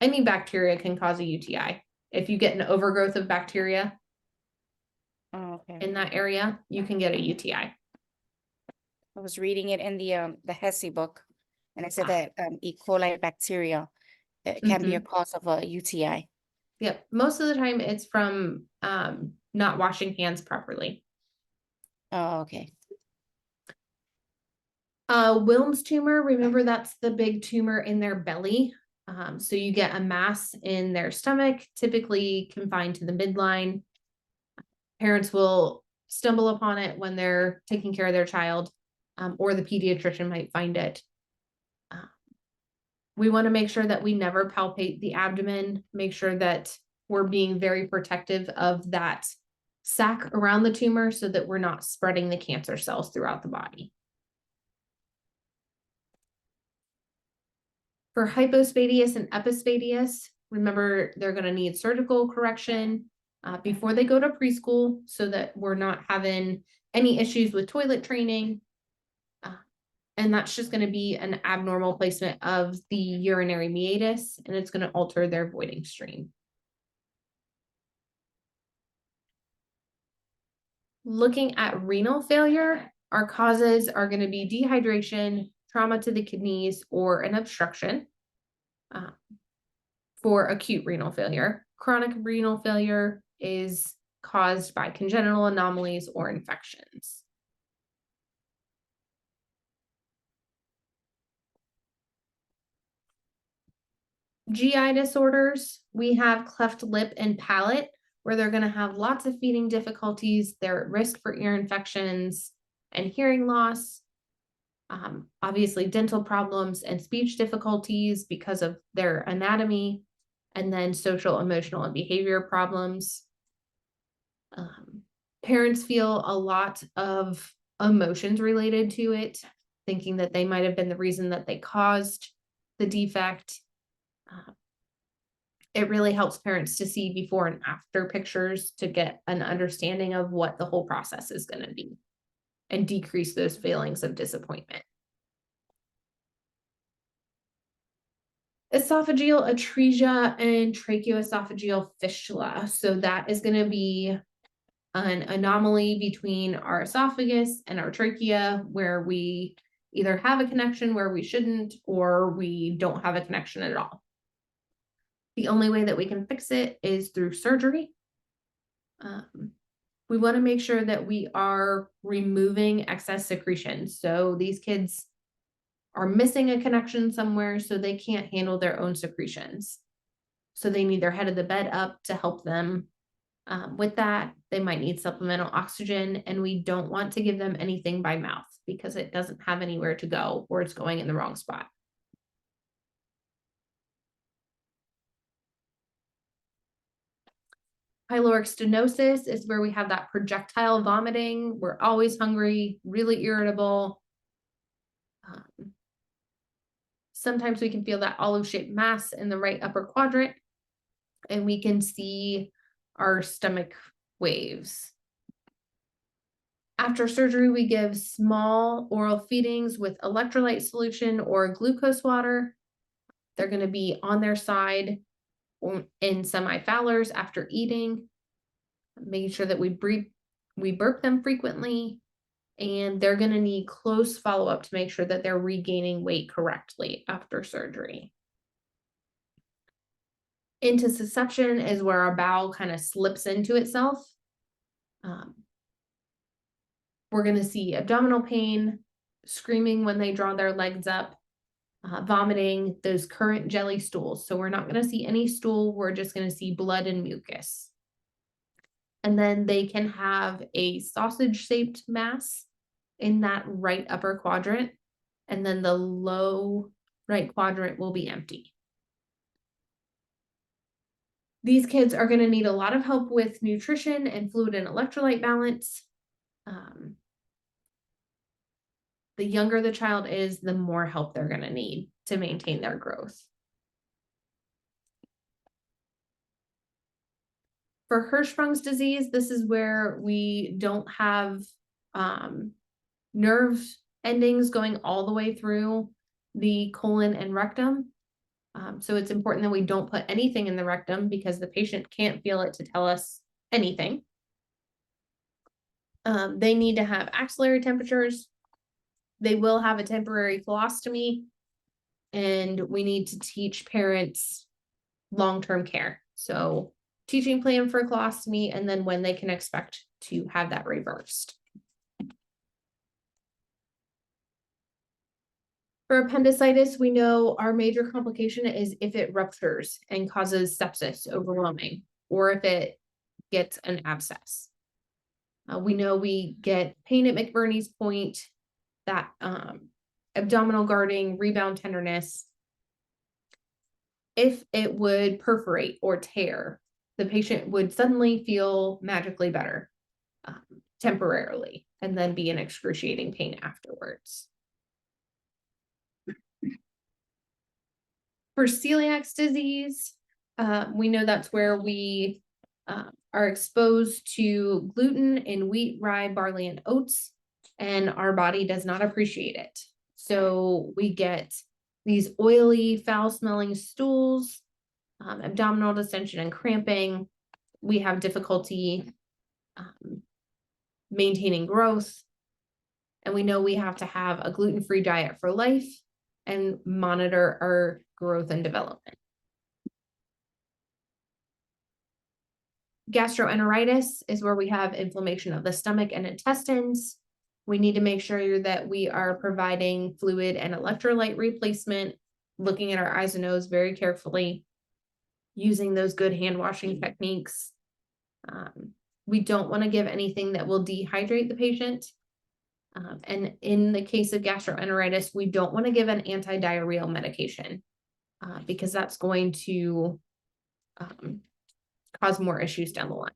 Any bacteria can cause a UTI. If you get an overgrowth of bacteria in that area, you can get a UTI. I was reading it in the HESI book, and it said that E. coli bacteria can be a cause of a UTI. Yep. Most of the time it's from not washing hands properly. Oh, okay. Wilms tumor, remember that's the big tumor in their belly. So you get a mass in their stomach, typically confined to the midline. Parents will stumble upon it when they're taking care of their child, or the pediatrician might find it. We want to make sure that we never palpate the abdomen, make sure that we're being very protective of that sac around the tumor so that we're not spreading the cancer cells throughout the body. For hypospadias and epispadias, remember they're going to need surgical correction before they go to preschool so that we're not having any issues with toilet training. And that's just going to be an abnormal placement of the urinary meatus, and it's going to alter their voiding stream. Looking at renal failure, our causes are going to be dehydration, trauma to the kidneys, or an obstruction. For acute renal failure, chronic renal failure is caused by congenital anomalies or infections. GI disorders, we have cleft lip and palate, where they're going to have lots of feeding difficulties. They're at risk for ear infections and hearing loss. Obviously, dental problems and speech difficulties because of their anatomy, and then social, emotional, and behavior problems. Parents feel a lot of emotions related to it, thinking that they might have been the reason that they caused the defect. It really helps parents to see before and after pictures to get an understanding of what the whole process is going to be and decrease those feelings of disappointment. Esophageal atresia and tracheoesophageal fistula. So that is going to be an anomaly between our esophagus and our trachea, where we either have a connection where we shouldn't, or we don't have a connection at all. The only way that we can fix it is through surgery. We want to make sure that we are removing excess secretion. So these kids are missing a connection somewhere, so they can't handle their own secretions. So they need their head of the bed up to help them with that. They might need supplemental oxygen, and we don't want to give them anything by mouth because it doesn't have anywhere to go, or it's going in the wrong spot. Pyloric stenosis is where we have that projectile vomiting. We're always hungry, really irritable. Sometimes we can feel that olive-shaped mass in the right upper quadrant, and we can see our stomach waves. After surgery, we give small oral feedings with electrolyte solution or glucose water. They're going to be on their side in semi-Fowlers after eating, making sure that we burp them frequently, and they're going to need close follow-up to make sure that they're regaining weight correctly after surgery. Intussusception is where our bowel kind of slips into itself. We're going to see abdominal pain, screaming when they draw their legs up, vomiting, those current jelly stools. So we're not going to see any stool. We're just going to see blood and mucus. And then they can have a sausage-shaped mass in that right upper quadrant. And then the low right quadrant will be empty. These kids are going to need a lot of help with nutrition and fluid and electrolyte balance. The younger the child is, the more help they're going to need to maintain their growth. For Hirschsprung's disease, this is where we don't have nerve endings going all the way through the colon and rectum. So it's important that we don't put anything in the rectum because the patient can't feel it to tell us anything. They need to have axillary temperatures. They will have a temporary colostomy, and we need to teach parents long-term care. So teaching plan for colostomy and then when they can expect to have that reversed. For appendicitis, we know our major complication is if it ruptures and causes sepsis, overwhelming, or if it gets an abscess. We know we get pain at McBurney's point, that abdominal guarding, rebound tenderness. If it would perforate or tear, the patient would suddenly feel magically better temporarily and then be in excruciating pain afterwards. For celiac disease, we know that's where we are exposed to gluten in wheat, rye, barley, and oats, and our body does not appreciate it. So we get these oily, foul-smelling stools, abdominal distension and cramping. We have difficulty maintaining growth, and we know we have to have a gluten-free diet for life and monitor our growth and development. Gastroenteritis is where we have inflammation of the stomach and intestines. We need to make sure that we are providing fluid and electrolyte replacement, looking at our eyes and nose very carefully, using those good hand washing techniques. We don't want to give anything that will dehydrate the patient. And in the case of gastroenteritis, we don't want to give an anti-diarrheal medication because that's going to cause more issues down the line.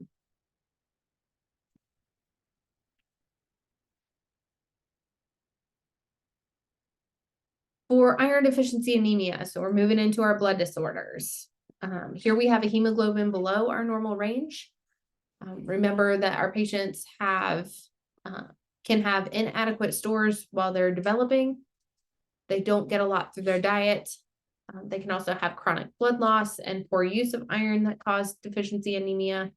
For iron deficiency anemia, so we're moving into our blood disorders. Here we have a hemoglobin below our normal range. Remember that our patients can have inadequate stores while they're developing. They don't get a lot through their diet. They can also have chronic blood loss and poor use of iron that cause deficiency anemia.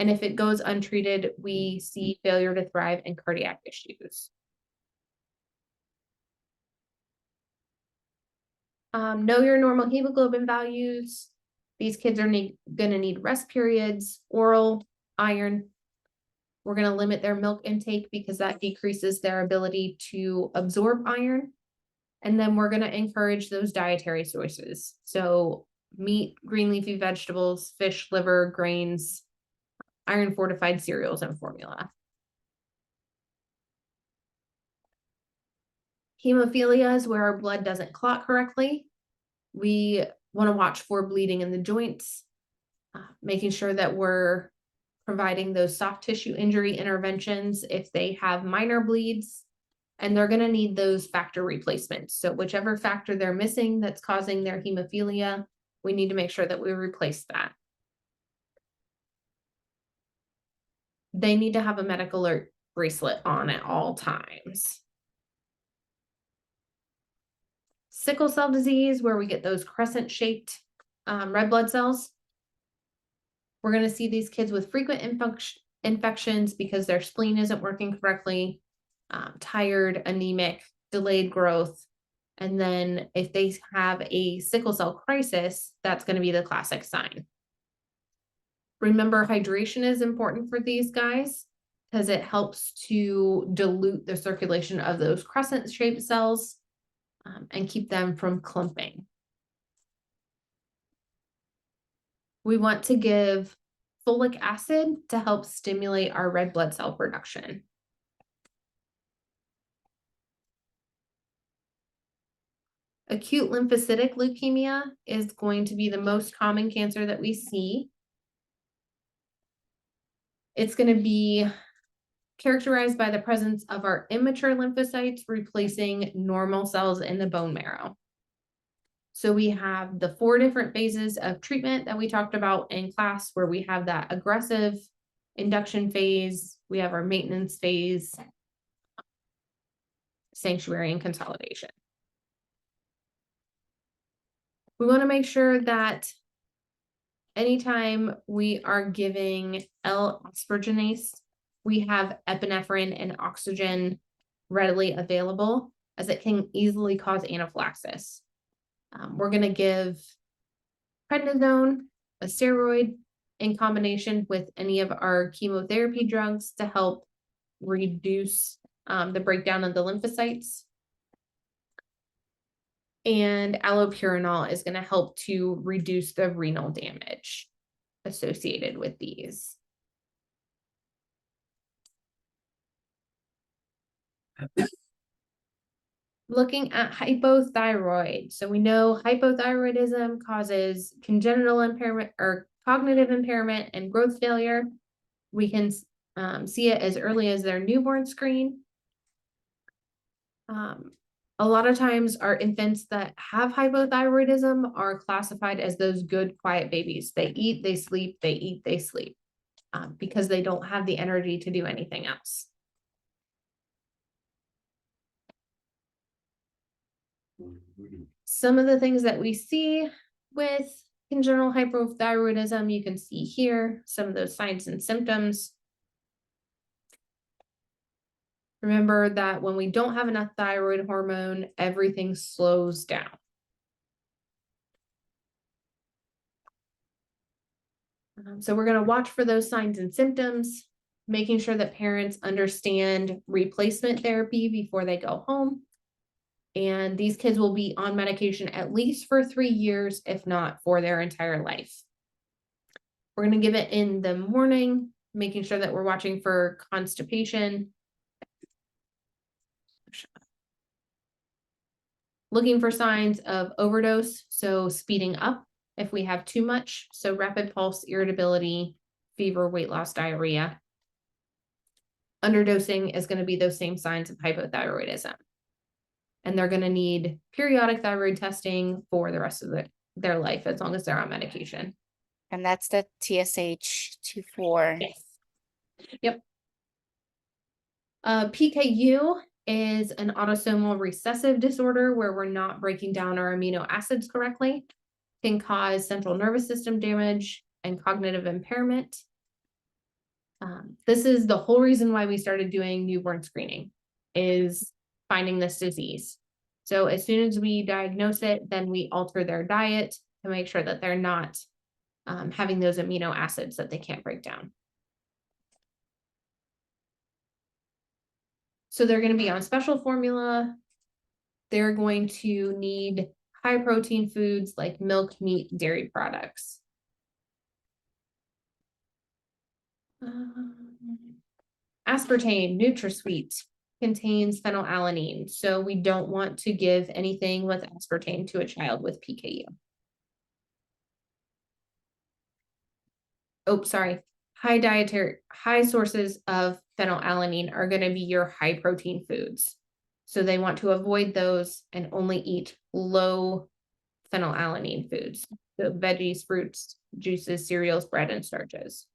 And if it goes untreated, we see failure to thrive and cardiac issues. Know your normal hemoglobin values. These kids are going to need rest periods, oral iron. We're going to limit their milk intake because that decreases their ability to absorb iron. And then we're going to encourage those dietary sources. So meat, green leafy vegetables, fish, liver, grains, iron fortified cereals and formula. Hemophilia is where our blood doesn't clot correctly. We want to watch for bleeding in the joints, making sure that we're providing those soft tissue injury interventions if they have minor bleeds, and they're going to need those factor replacements. So whichever factor they're missing that's causing their hemophilia, we need to make sure that we replace that. They need to have a medical alert bracelet on at all times. Sickle cell disease, where we get those crescent-shaped red blood cells. We're going to see these kids with frequent infections because their spleen isn't working correctly, tired, anemic, delayed growth. And then if they have a sickle cell crisis, that's going to be the classic sign. Remember, hydration is important for these guys. because it helps to dilute the circulation of those crescent-shaped cells and keep them from clumping. We want to give folic acid to help stimulate our red blood cell production. Acute lymphocytic leukemia is going to be the most common cancer that we see. It's going to be characterized by the presence of our immature lymphocytes replacing normal cells in the bone marrow. So we have the 4 different phases of treatment that we talked about in class, where we have that aggressive induction phase, we have our maintenance phase, sanctuary, and consolidation. We want to make sure that anytime we are giving L-asparginase, we have epinephrine and oxygen readily available, as it can easily cause anaphylaxis. We're going to give prednisone, a steroid, in combination with any of our chemotherapy drugs to help reduce the breakdown of the lymphocytes. And allopurinol is going to help to reduce the renal damage associated with these. Looking at hypothyroid. So we know hypothyroidism causes congenital impairment or cognitive impairment and growth failure. We can see it as early as their newborn screen. A lot of times our infants that have hypothyroidism are classified as those good, quiet babies. They eat, they sleep, they eat, they sleep, because they don't have the energy to do anything else. Some of the things that we see with congenital hypothyroidism, you can see here, some of those signs and symptoms. Remember that when we don't have enough thyroid hormone, everything slows down. So we're going to watch for those signs and symptoms, making sure that parents understand replacement therapy before they go home. And these kids will be on medication at least for 3 years, if not for their entire life. We're going to give it in the morning, making sure that we're watching for constipation, looking for signs of overdose, so speeding up if we have too much, so rapid pulse, irritability, fever, weight loss, diarrhea. Underdosing is going to be those same signs of hypothyroidism. And they're going to need periodic thyroid testing for the rest of their life, as long as they're on medication. And that's the TSH24. Yes. Yep. PKU is an autosomal recessive disorder where we're not breaking down our amino acids correctly. Can cause central nervous system damage and cognitive impairment. This is the whole reason why we started doing newborn screening, is finding this disease. So as soon as we diagnose it, then we alter their diet to make sure that they're not having those amino acids that they can't break down. So they're going to be on special formula. They're going to need high protein foods like milk, meat, dairy products. Aspartame, NutraSweet, contains phenylalanine, so we don't want to give anything with aspartame to a child with PKU. Oh, sorry. High sources of phenylalanine are going to be your high protein foods. So they want to avoid those and only eat low phenylalanine foods. So veggies, fruits, juices, cereals, bread, and starches.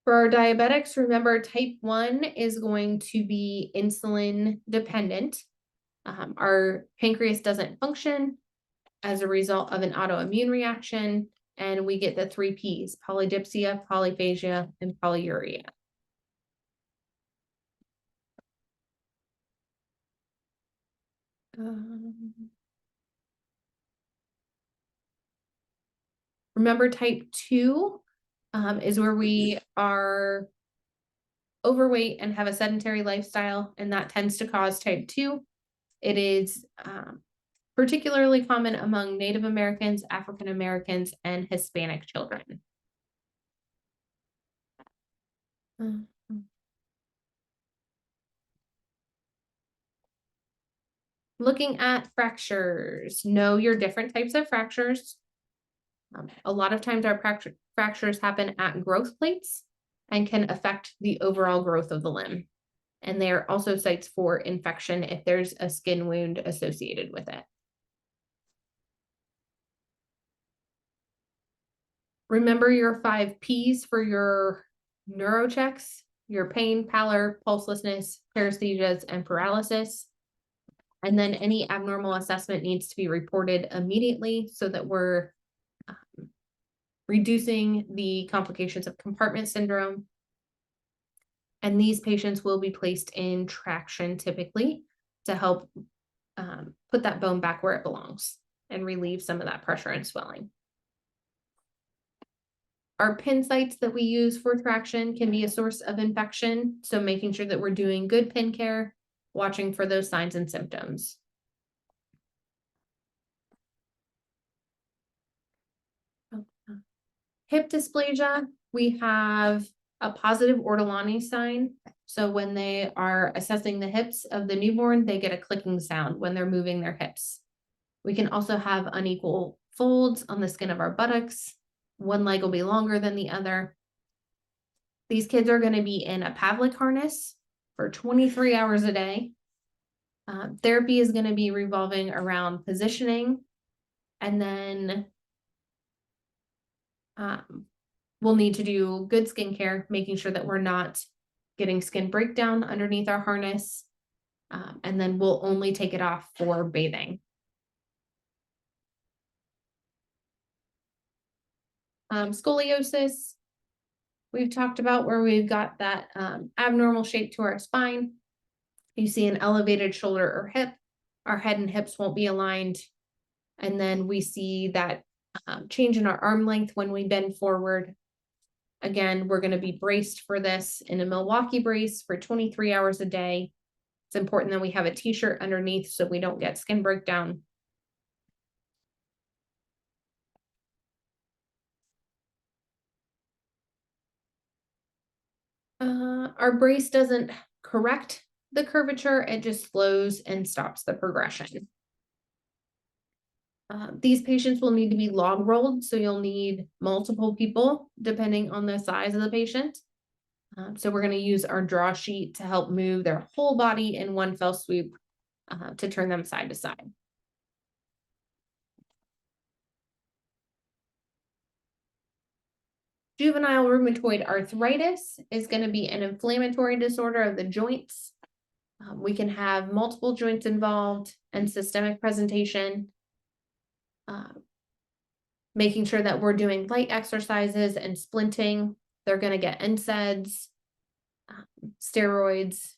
For our diabetics, remember type 1 is going to be insulin dependent. Our pancreas doesn't function as a result of an autoimmune reaction, and we get the 3 Ps: polydipsia, polyphagia, and polyuria. Remember type 2 is where we are overweight and have a sedentary lifestyle, and that tends to cause type 2. It is particularly common among Native Americans, African Americans, and Hispanic children. Looking at fractures, know your different types of fractures. A lot of times our fractures happen at growth plates and can affect the overall growth of the limb. And they are also sites for infection if there's a skin wound associated with it. Remember your 5 Ps for your neuro checks: your pain, pallor, pulselessness, paresthesias, and paralysis. And then any abnormal assessment needs to be reported immediately so that we're reducing the complications of compartment syndrome. And these patients will be placed in traction typically to help put that bone back where it belongs and relieve some of that pressure and swelling. Our pin sites that we use for traction can be a source of infection, so making sure that we're doing good pin care, watching for those signs and symptoms. Hip dysplasia, we have a positive Ortolani sign. So when they are assessing the hips of the newborn, they get a clicking sound when they're moving their hips. We can also have unequal folds on the skin of our buttocks. One leg will be longer than the other. These kids are going to be in a Pavlik harness for 23 hours a day. Therapy is going to be revolving around positioning, and then we'll need to do good skincare, making sure that we're not getting skin breakdown underneath our harness. And then we'll only take it off for bathing. Scoliosis, we've talked about, where we've got that abnormal shape to our spine. You see an elevated shoulder or hip, our head and hips won't be aligned. And then we see that change in our arm length when we bend forward. Again, we're going to be braced for this in a Milwaukee brace for 23 hours a day. It's important that we have a t-shirt underneath so we don't get skin breakdown. Our brace doesn't correct the curvature, it just slows and stops the progression. These patients will need to be log rolled, so you'll need multiple people depending on the size of the patient. So we're going to use our draw sheet to help move their whole body in one fell swoop to turn them side to side. Juvenile rheumatoid arthritis is going to be an inflammatory disorder of the joints. We can have multiple joints involved and systemic presentation. Making sure that we're doing light exercises and splinting. They're going to get NSAIDs, steroids,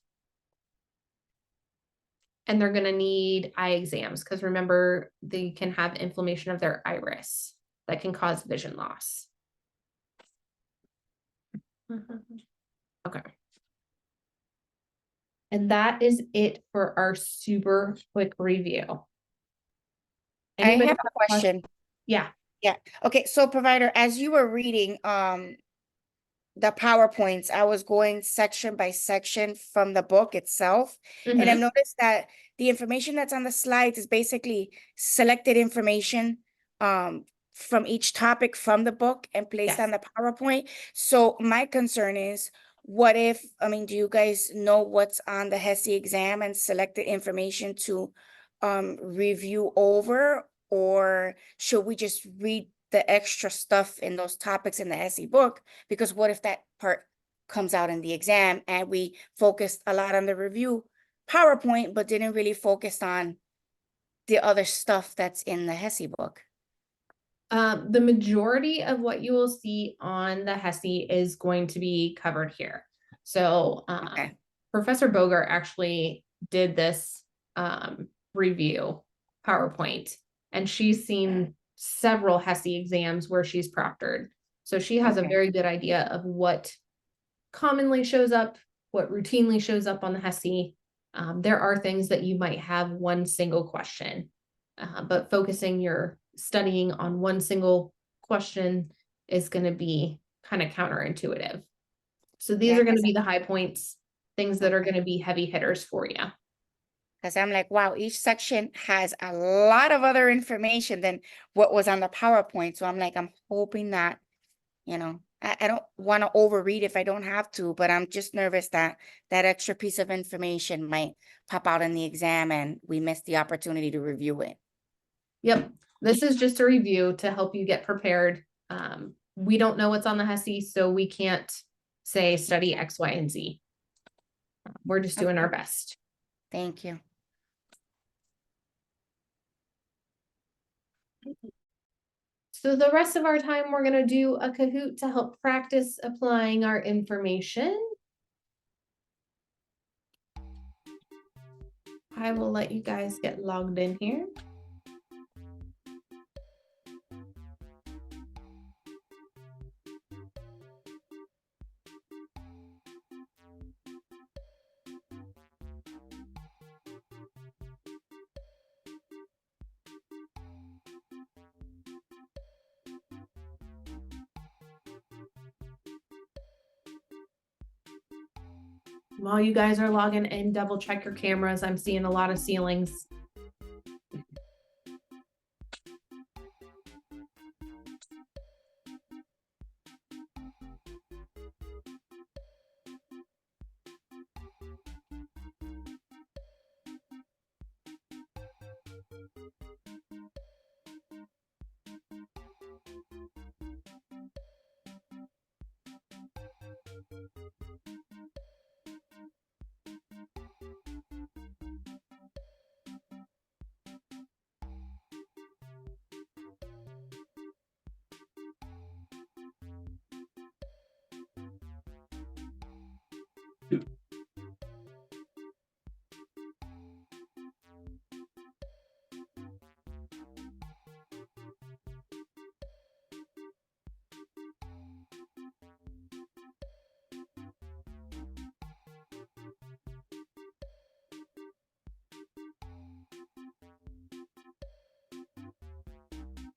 and they're going to need eye exams because remember, they can have inflammation of their iris that can cause vision loss. Okay. And that is it for our super quick review. Anybody have a question? Yeah. Yeah. Okay. So provider, as you were reading the PowerPoints, I was going section by section from the book itself. And I've noticed that the information that's on the slides is basically selected information from each topic from the book and placed on the PowerPoint. So my concern is, what if, I mean, do you guys know what's on the HESI exam and selected information to review over, or should we just read the extra stuff in those topics in the HESI book? Because what if that part comes out in the exam and we focused a lot on the review PowerPoint, but didn't really focus on the other stuff that's in the HESI book? The majority of what you will see on the HESI is going to be covered here. So Professor Boger actually did this review PowerPoint, and she's seen several HESI exams where she's proctored. So she has a Okay. very good idea of what commonly shows up, what routinely shows up on the HESI. There are things that you might have one single question, but focusing your studying on one single question is going to be kind of counterintuitive. So these Yeah, are going to be the high points, things that are okay. going to be heavy hitters for you. Because I'm like, wow, each section has a lot of other information than what was on the PowerPoint. So I'm like, I'm hoping that, I don't want to overread if I don't have to, but I'm just nervous that that extra piece of information might pop out in the exam and we miss the opportunity to review it. Yep. This is just a review to help you get prepared. We don't know what's on the HESI, so we can't say study X, Y, and Z. We're just doing our best. Thank you. So the rest of our time, we're going to do a Kahoot to help practice applying our information. I will let you guys get logged in here. While you guys are logging in, double check your cameras. I'm seeing a lot of ceilings.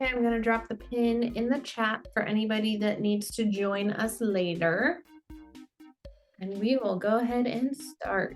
Okay, I'm going to drop the pin in the chat for anybody that needs to join us later. And we will go ahead and start.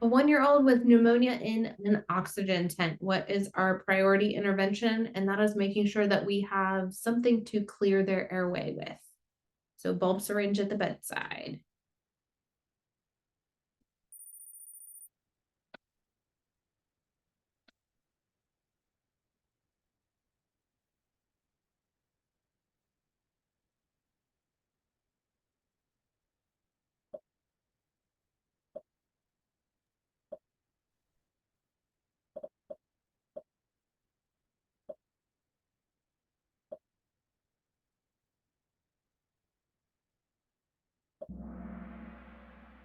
A 1-year-old with pneumonia in an oxygen tent. What is our priority intervention? And that is making sure that we have something to clear their airway with. So bulb syringe at the bedside.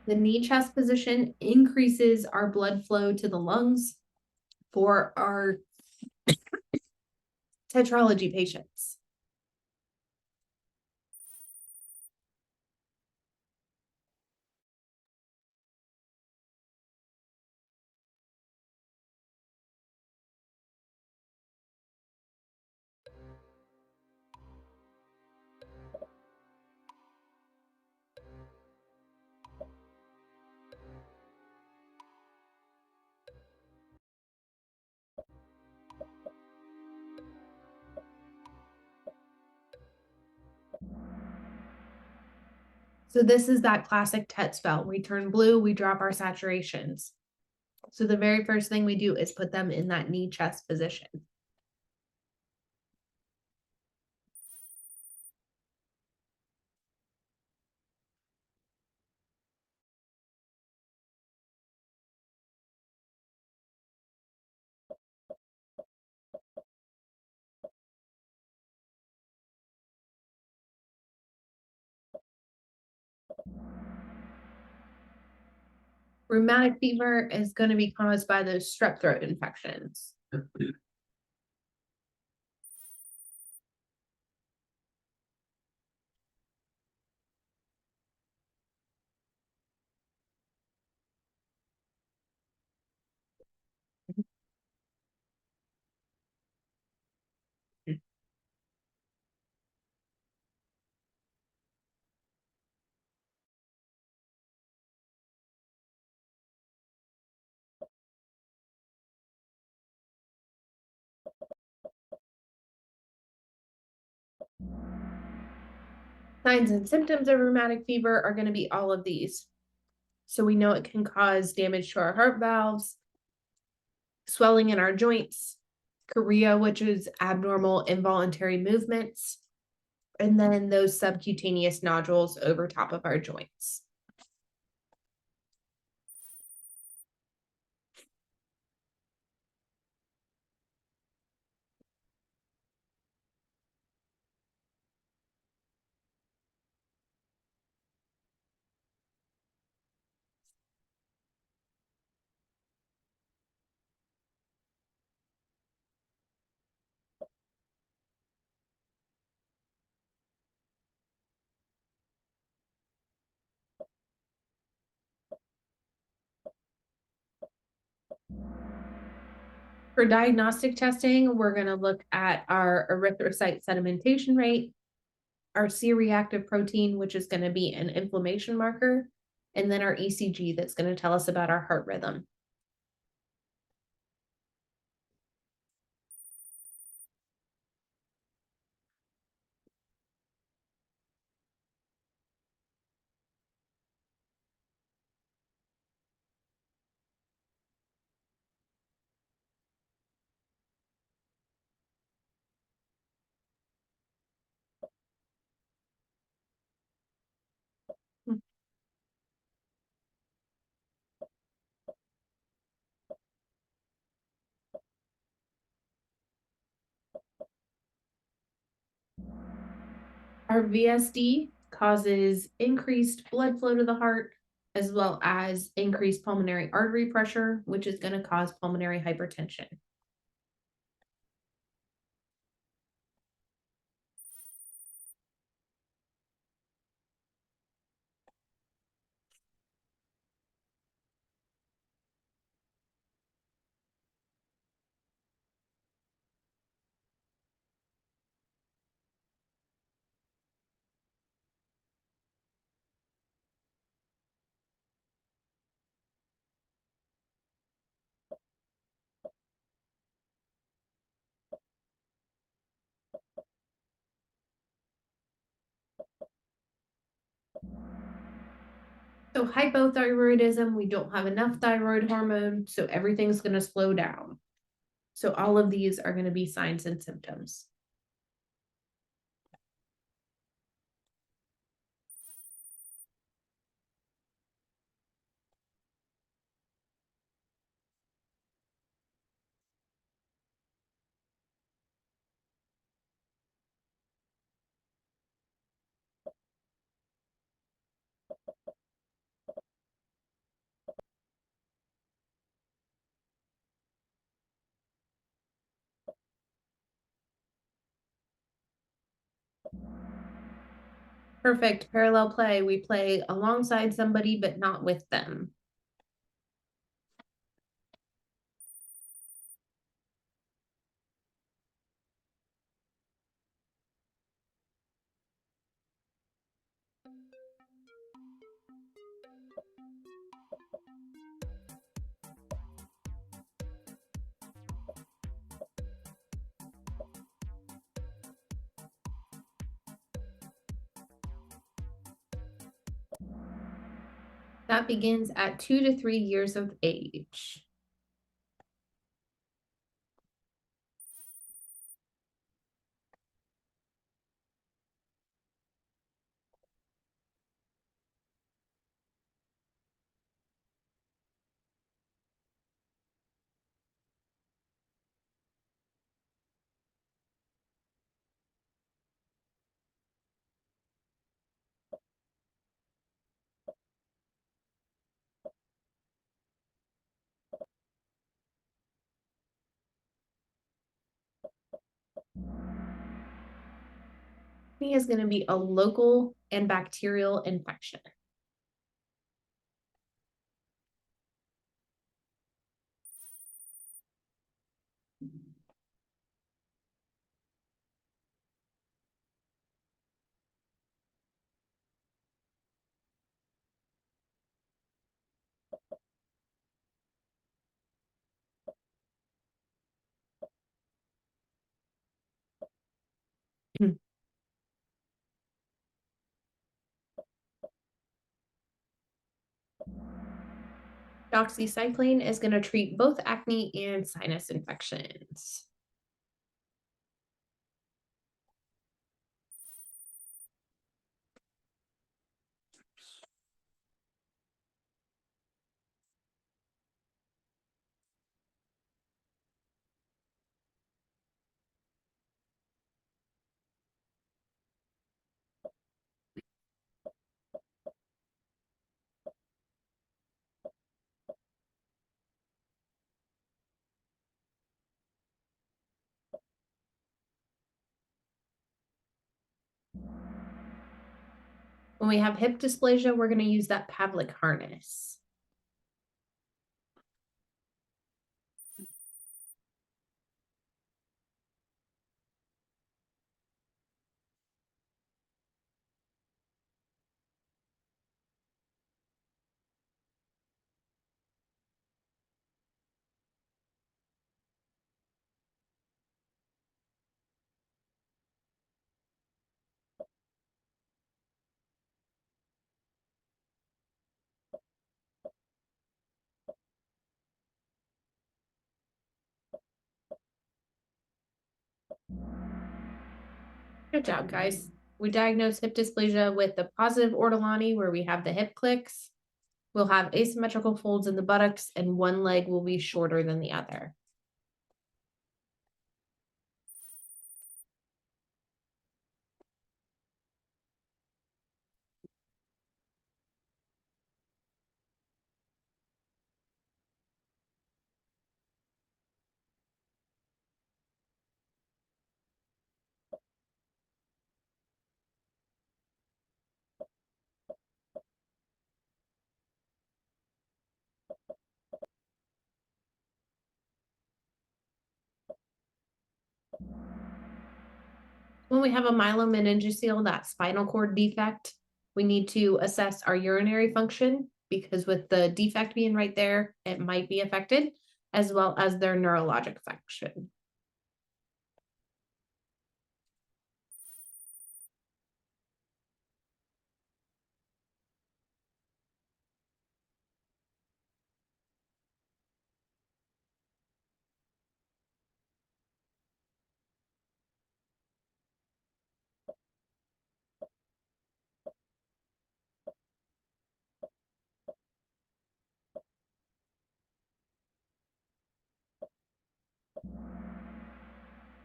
The knee chest position increases our blood flow to the lungs for our tetralogy patients. So this is that classic TET spell. We turn blue, we drop our saturations. So the very first thing we do is put them in that knee chest position. Rheumatic fever is going to be caused by those strep throat infections. Signs and symptoms of rheumatic fever are going to be all of these. So we know it can cause damage to our heart valves, swelling in our joints, chorea, which is abnormal involuntary movements, and then those subcutaneous nodules over top of our joints. For diagnostic testing, we're going to look at our erythrocyte sedimentation rate, our C-reactive protein, which is going to be an inflammation marker, and then our ECG that's going to tell us about our heart rhythm. Our VSD causes increased blood flow to the heart, as well as increased pulmonary artery pressure, which is going to cause pulmonary hypertension. So hypothyroidism, we don't have enough thyroid hormone, so everything's going to slow down. So all of these are going to be signs and symptoms. Perfect. Parallel play. We play alongside somebody, but not with them. That begins at 2 to 3 years of age. Is going to be a local and bacterial infection. Doxycycline is going to treat both acne and sinus infections. When we have hip dysplasia, we're going to use that Pavlik harness. Good job, guys. We diagnose hip dysplasia with the positive ortolani, where we have the hip clicks. We'll have asymmetrical folds in the buttocks, and one leg will be shorter than the other. When we have a myelomeningocele, that spinal cord defect, we need to assess our urinary function, because with the defect being right there, it might be affected, as well as their neurologic function.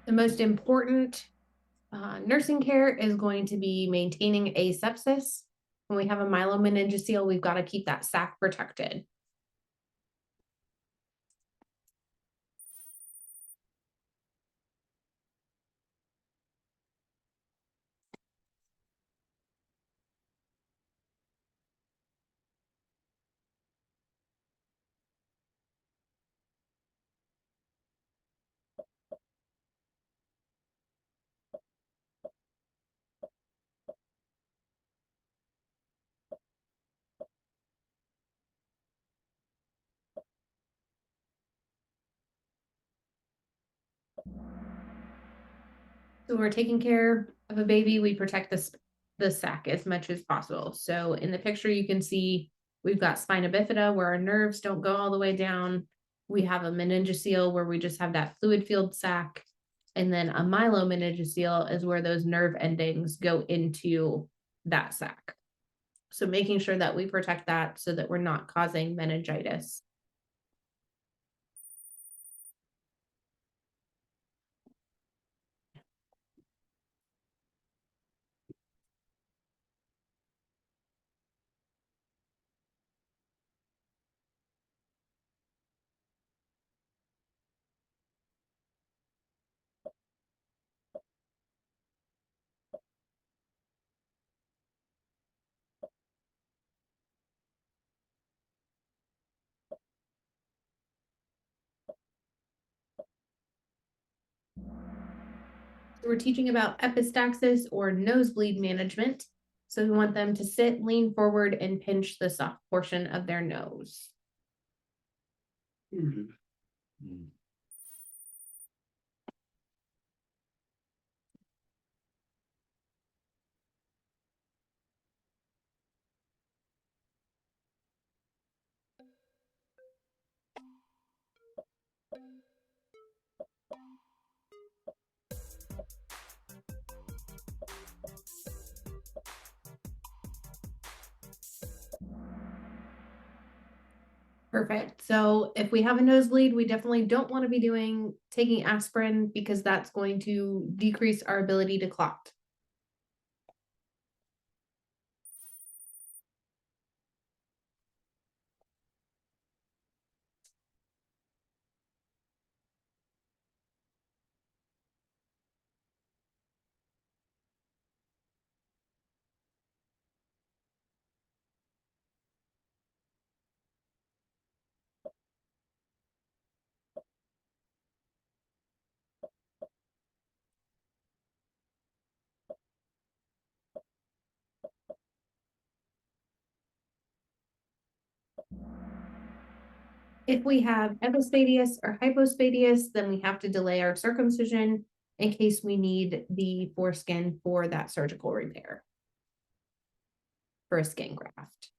The most important nursing care is going to be maintaining asepsis. When we have a myelomeningocele, we've got to keep that sac protected. So we're taking care of a baby, we protect the sac as much as possible. So in the picture, you can see We've got spina bifida where our nerves don't go all the way down. We have a meningocele where we just have that fluid filled sac. And then a myelomeningocele is where those nerve endings go into that sac. So making sure that we protect that so that we're not causing meningitis. So we're teaching about epistaxis or nosebleed management. So we want them to sit, lean forward, and pinch the soft portion of their nose. Perfect. So if we have a nosebleed, we definitely don't want to be taking aspirin because that's going to decrease our ability to clot. If we have epispadias or hypospadias, then we have to delay our circumcision in case we need the foreskin for that surgical repair for a skin graft.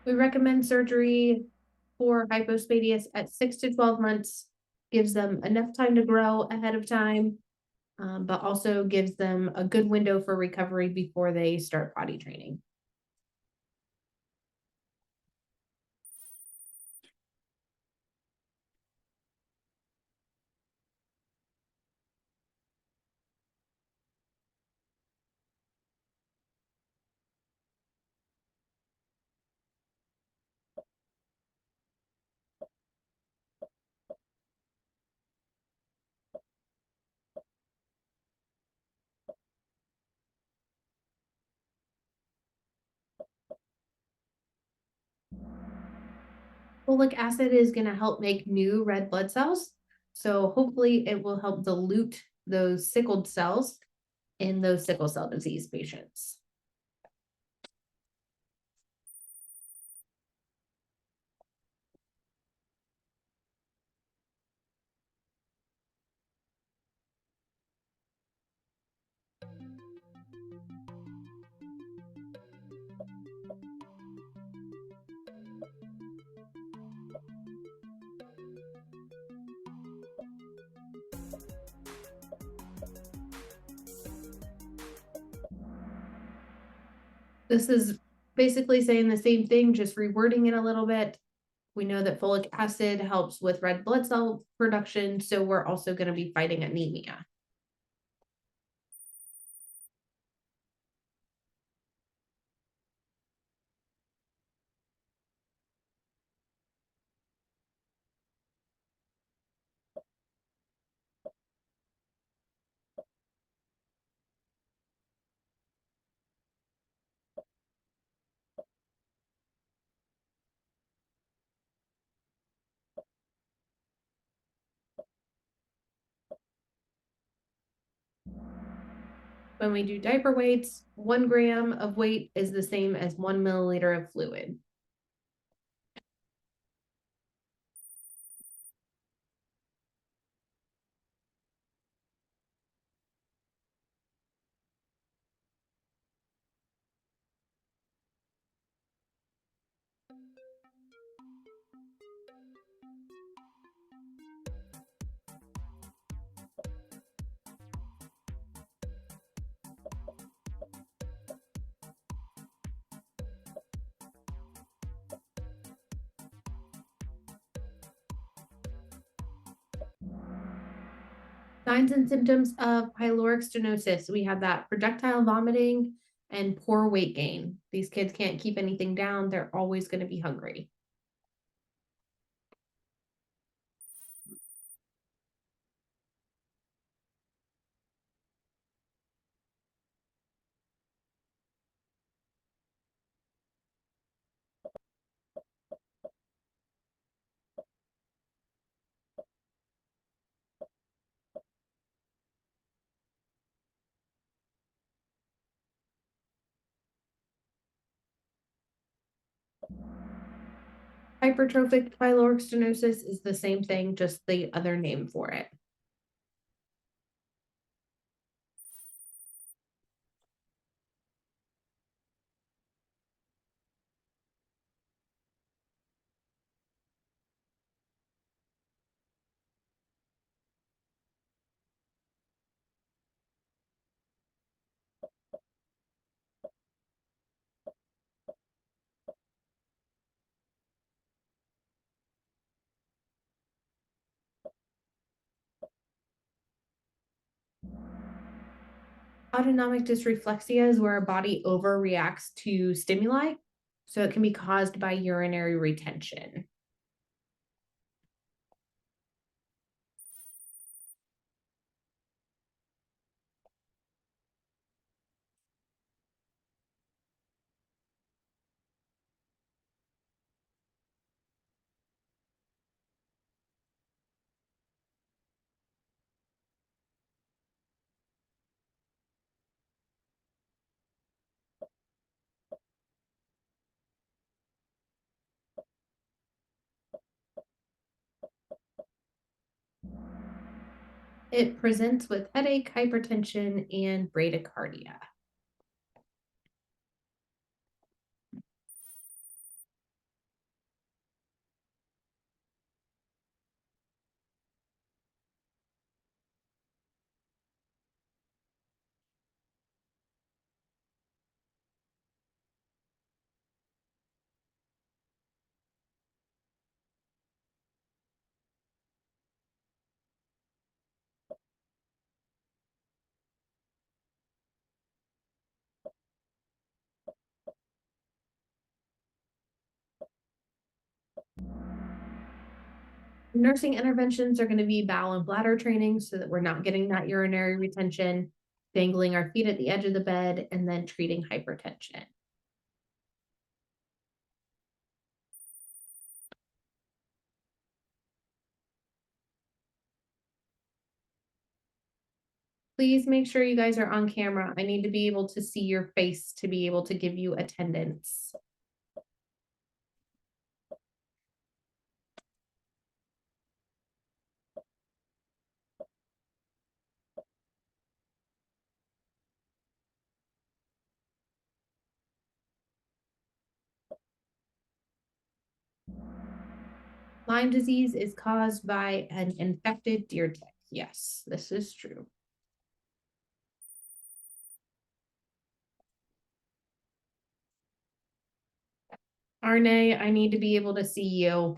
We recommend surgery for hypospadias at 6 to 12 months, gives them enough time to grow ahead of time, but also gives them a good window for recovery before they start potty training. Folic acid is going to help make new red blood cells. So hopefully it will help dilute those sickled cells in those sickle cell disease patients. This is basically saying the same thing, just rewording it a little bit. We know that folic acid helps with red blood cell production, so we're also going to be fighting anemia. When we do diaper weights, 1 gram of weight is the same as 1 milliliter of fluid. Signs and symptoms of pyloric stenosis. We have that projectile vomiting and poor weight gain. These kids can't keep anything down. They're always going to be hungry. Hypertrophic pyloric stenosis is the same thing, just the other name for it. Autonomic dysreflexia is where our body overreacts to stimuli, so it can be caused by urinary retention. It presents with headache, hypertension, and bradycardia. Nursing interventions are going to be bowel and bladder training so that we're not getting that urinary retention, dangling our feet at the edge of the bed, and then treating hypertension. Please make sure you guys are on camera. I need to be able to see your face to be able to give you attendance. Lyme disease is caused by an infected deer tick. Yes, this is true. Arne, I need to be able to see you.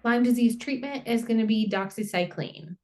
Lyme disease treatment is going to be doxycycline.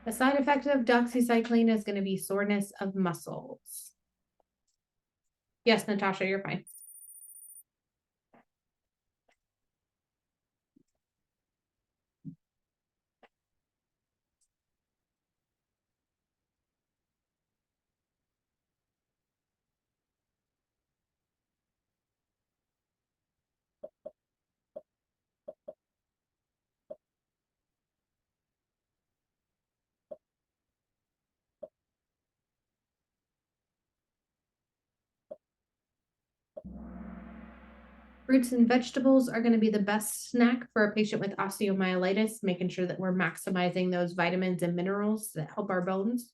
A side effect of doxycycline is going to be soreness of muscles. Yes, Natasha, you're fine. Fruits and vegetables are going to be the best snack for a patient with osteomyelitis, making sure that we're maximizing those vitamins and minerals that help our bones.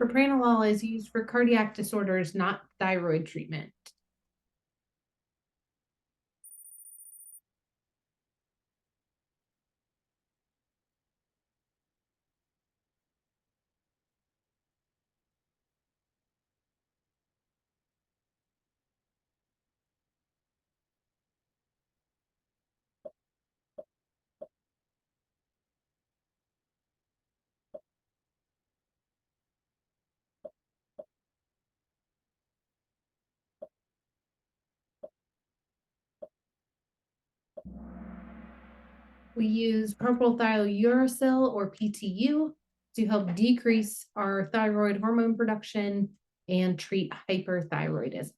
Propranolol is used for cardiac disorders, not thyroid treatment. We use propylthiouracil or PTU to help decrease our thyroid hormone production and treat hyperthyroidism.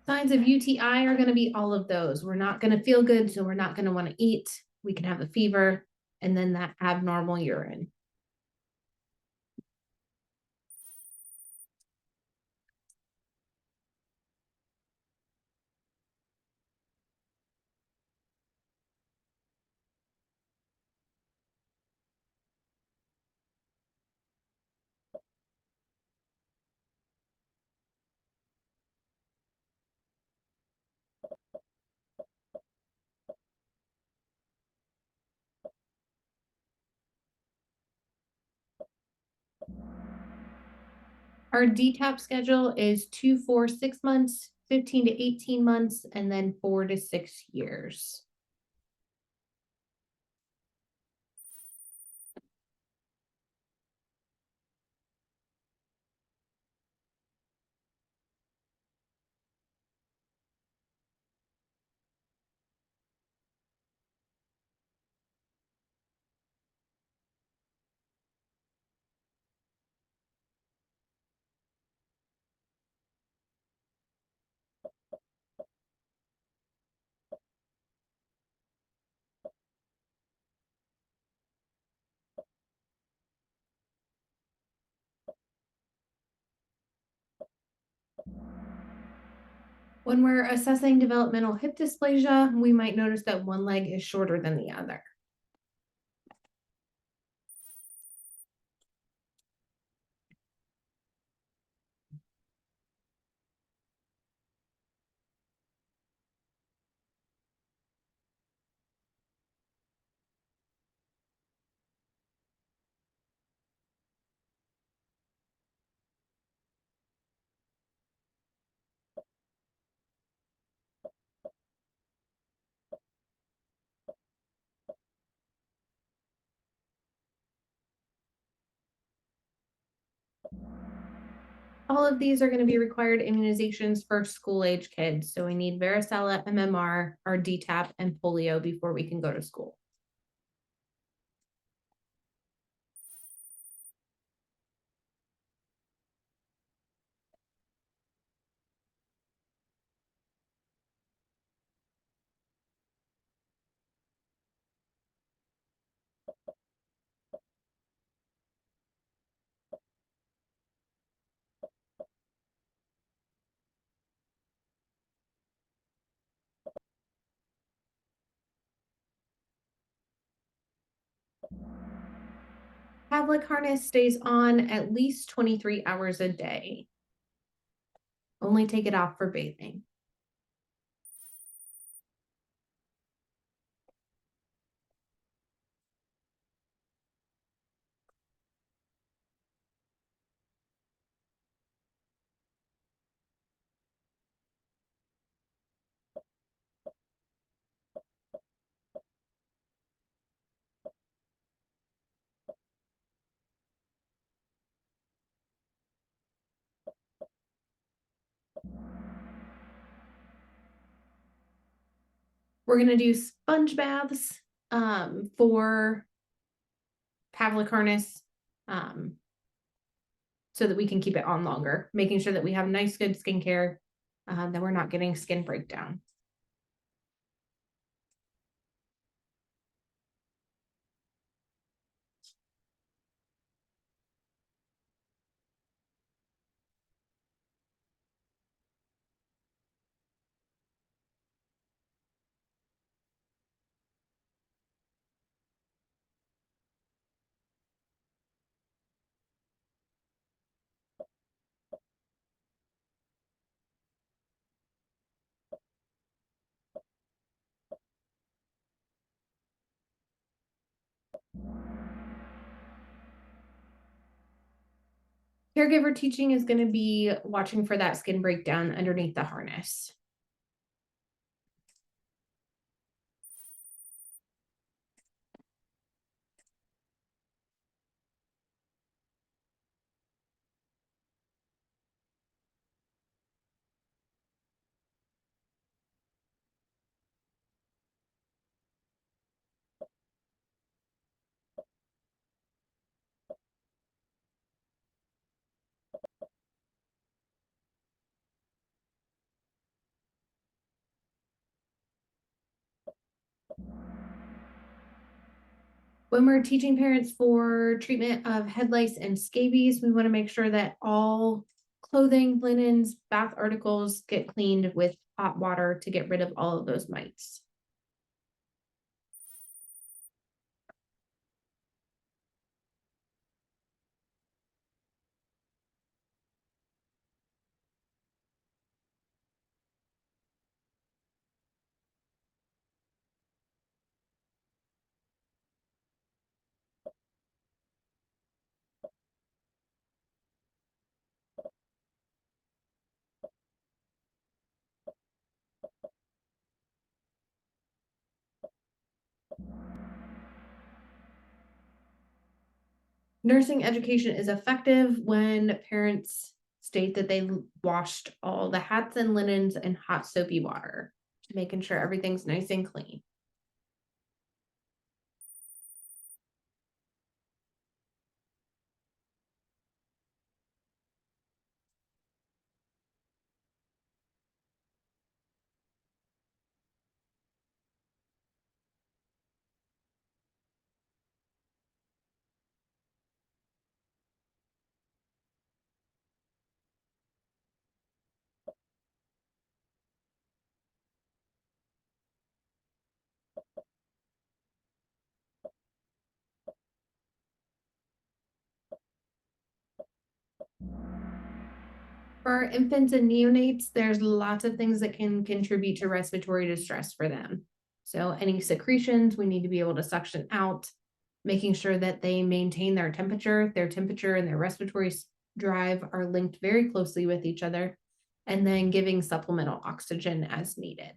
Signs of UTI are going to be all of those. We're not going to feel good, so we're not going to want to eat. We can have a fever and then that abnormal urine. Our DTaP schedule is 2, 4, 6 months, 15 to 18 months, and then 4 to 6 years. When we're assessing developmental hip dysplasia, we might notice that one leg is shorter than the other. All of these are going to be required immunizations for school age kids. So we need varicella, MMR, our DTaP, and polio before we can go to school. Pavlik harness stays on at least 23 hours a day. Only take it off for bathing. We're going to do sponge baths for Pavlik harness so that we can keep it on longer, making sure that we have nice, good skincare, that we're not getting skin breakdown. Caregiver teaching is going to be watching for that skin breakdown underneath the harness. When we're teaching parents for treatment of head lice and scabies, we want to make sure that all clothing, linens, bath articles get cleaned with hot water to get rid of all of those mites. Nursing education is effective when parents state that they washed all the hats and linens in hot soapy water, making sure everything's nice and clean. For our infants and neonates, there's lots of things that can contribute to respiratory distress for them. So any secretions, we need to be able to suction out, making sure that they maintain their temperature and their respiratory drive are linked very closely with each other, and then giving supplemental oxygen as needed.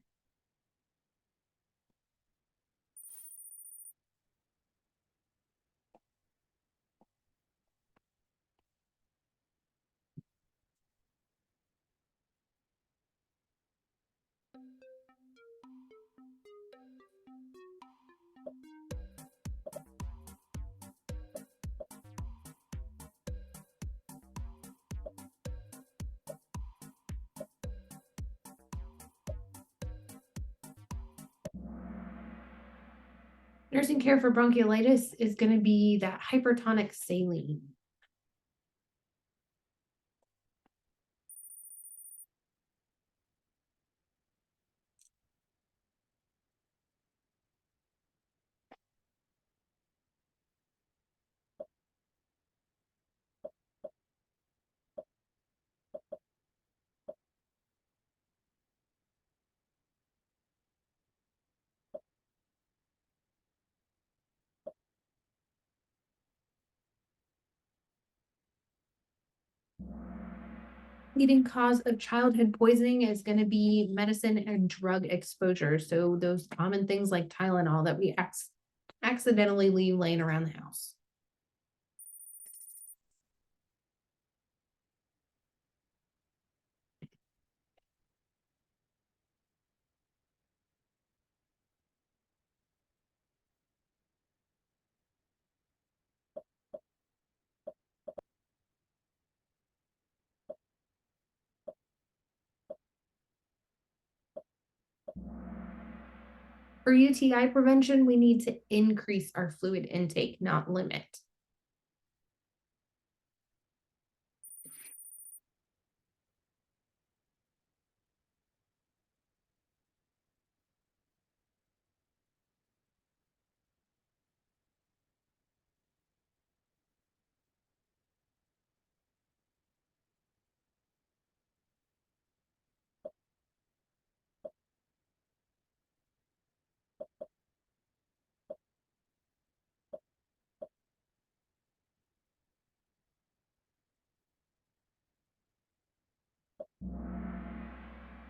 Nursing care for bronchiolitis is going to be that hypertonic saline. Leading cause of childhood poisoning is going to be medicine and drug exposure. So those common things like Tylenol that we accidentally leave laying around the house. For UTI prevention, we need to increase our fluid intake, not limit.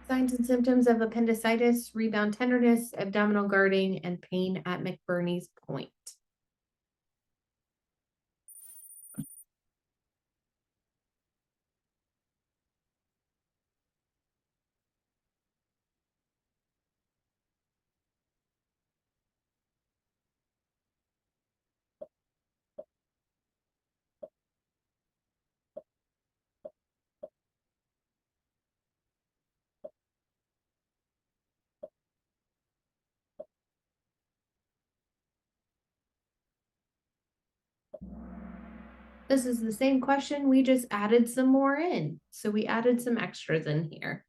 Signs and symptoms of appendicitis, rebound tenderness, abdominal guarding, and pain at McBurney's point. This is the same question. We just added some more in. So we added some extras in here.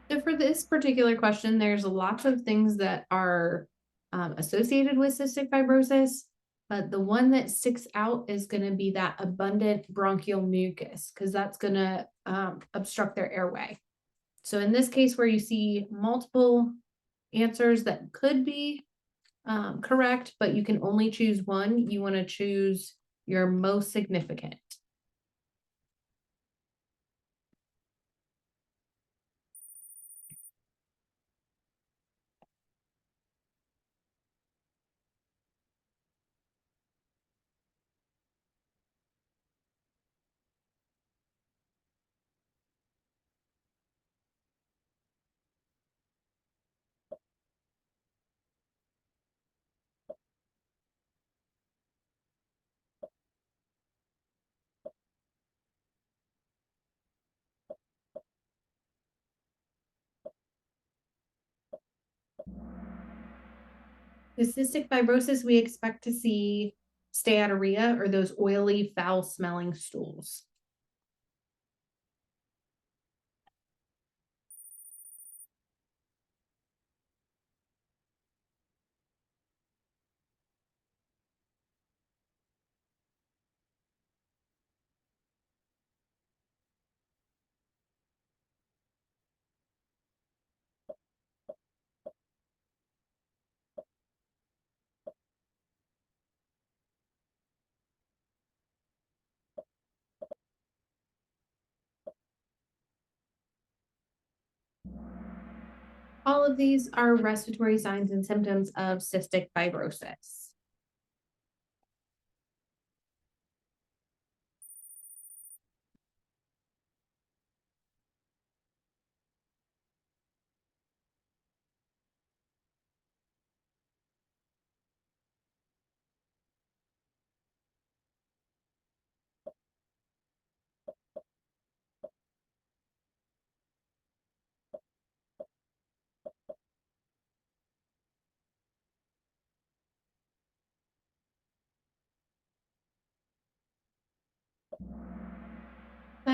So for this particular question, there's lots of things that are associated with cystic fibrosis, but the one that sticks out is going to be that abundant bronchial mucus because that's going to obstruct their airway. So in this case, where you see multiple answers that could be correct, but you can only choose one, you want to choose your most significant. With cystic fibrosis, we expect to see steatorrhea or those oily, foul smelling stools. All of these are respiratory signs and symptoms of cystic fibrosis.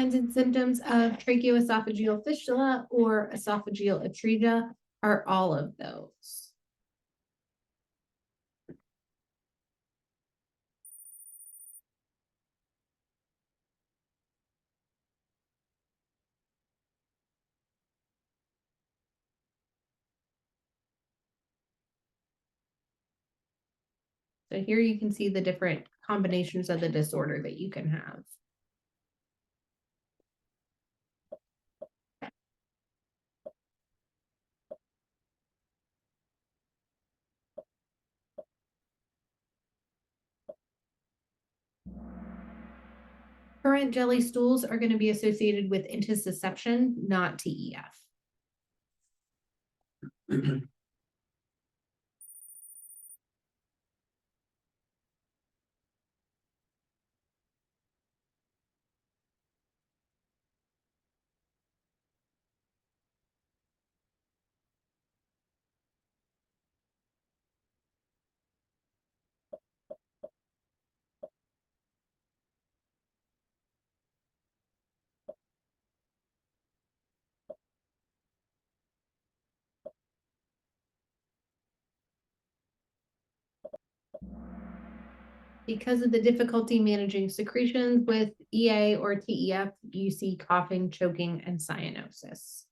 signs and symptoms of tracheoesophageal fistula or esophageal atresia are all of those. So here you can see the different combinations of the disorder that you can have. Current jelly stools are going to be associated with intussusception, not TEF. Because of the difficulty managing secretions with EA or TEF, you see coughing, choking, and cyanosis.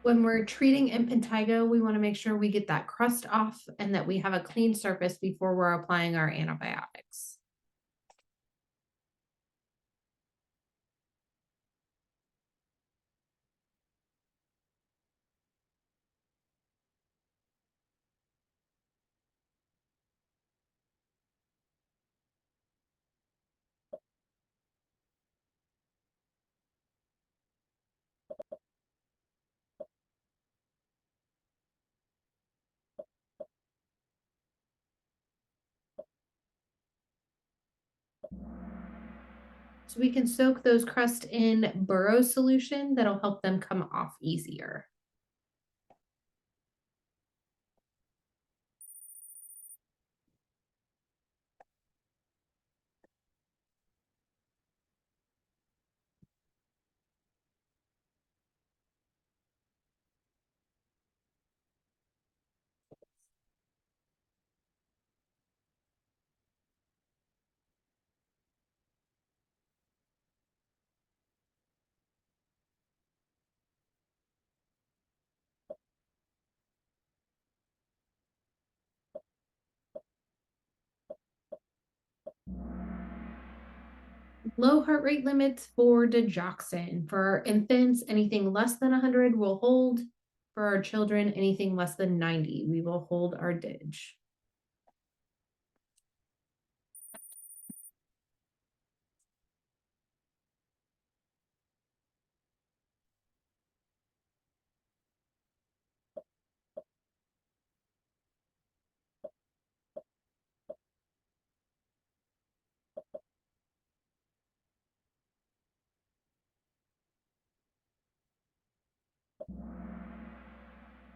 When we're treating impetigo, we want to make sure we get that crust off and that we have a clean surface before we're applying our antibiotics. So we can soak those crusts in Burrows solution that'll help them come off easier. Low heart rate limits for digoxin. For our infants, anything less than 100 will hold. For our children, anything less than 90, we will hold our dig.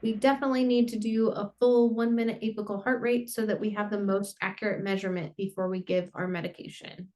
We definitely need to do a full 1 minute apical heart rate so that we have the most accurate measurement before we give our medication.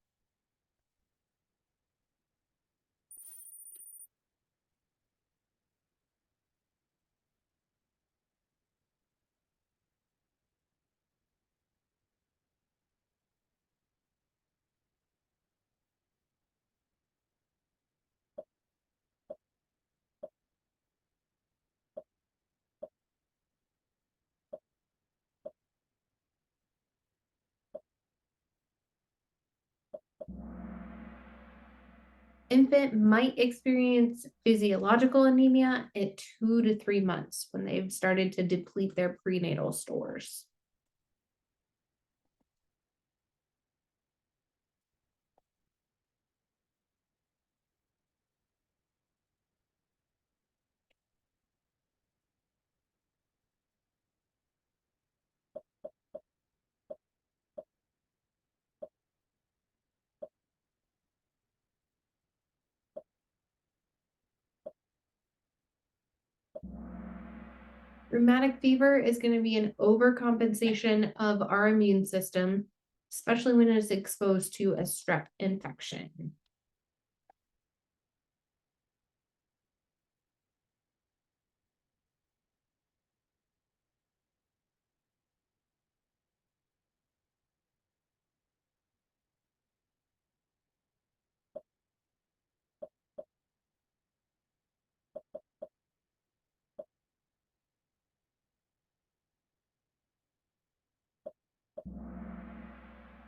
Infant might experience physiological anemia at 2 to 3 months when they've started to deplete their prenatal stores. Rheumatic fever is going to be an overcompensation of our immune system, especially when it's exposed to a strep infection.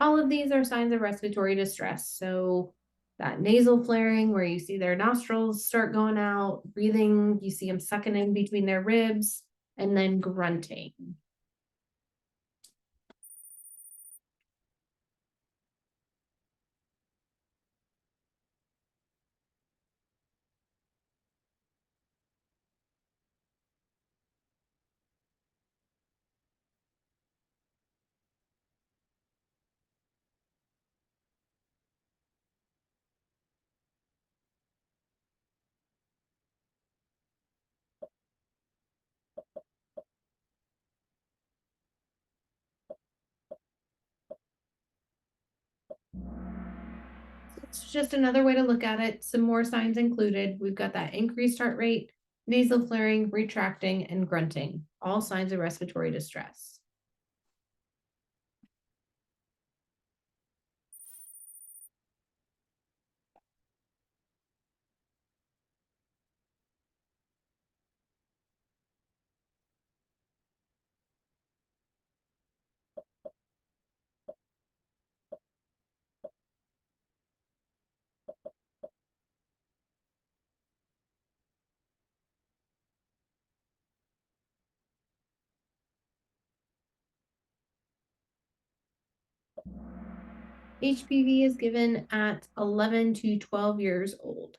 All of these are signs of respiratory distress. So that nasal flaring where you see their nostrils start going out, breathing, you see them sucking in between their ribs, and then grunting. It's just another way to look at it. Some more signs included. We've got that increased heart rate, nasal flaring, retracting, and grunting, all signs of respiratory distress. HPV is given at 11 to 12 years old.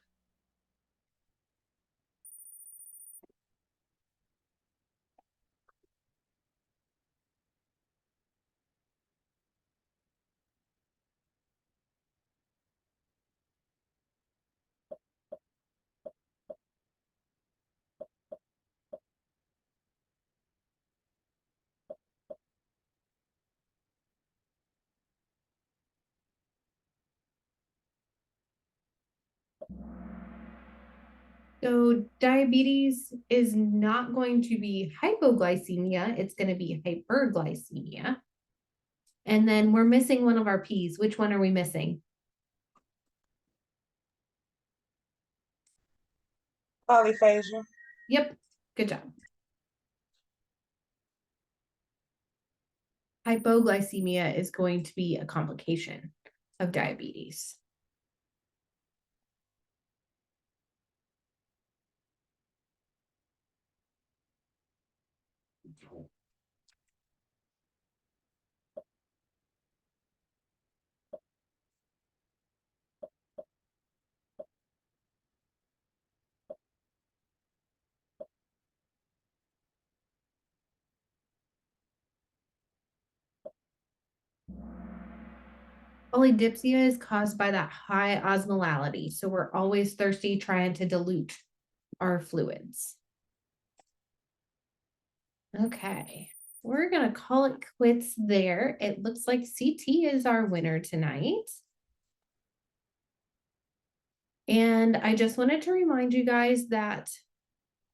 So diabetes is not going to be hypoglycemia, it's going to be hyperglycemia. And then we're missing one of our P's. Which one are we missing? Polyphagia. Yep, good job. Hypoglycemia is going to be a complication of diabetes. Polydipsia is caused by that high osmolality. So we're always thirsty trying to dilute our fluids. Okay, we're going to call it quits there. It looks like CT is our winner tonight. And I just wanted to remind you guys that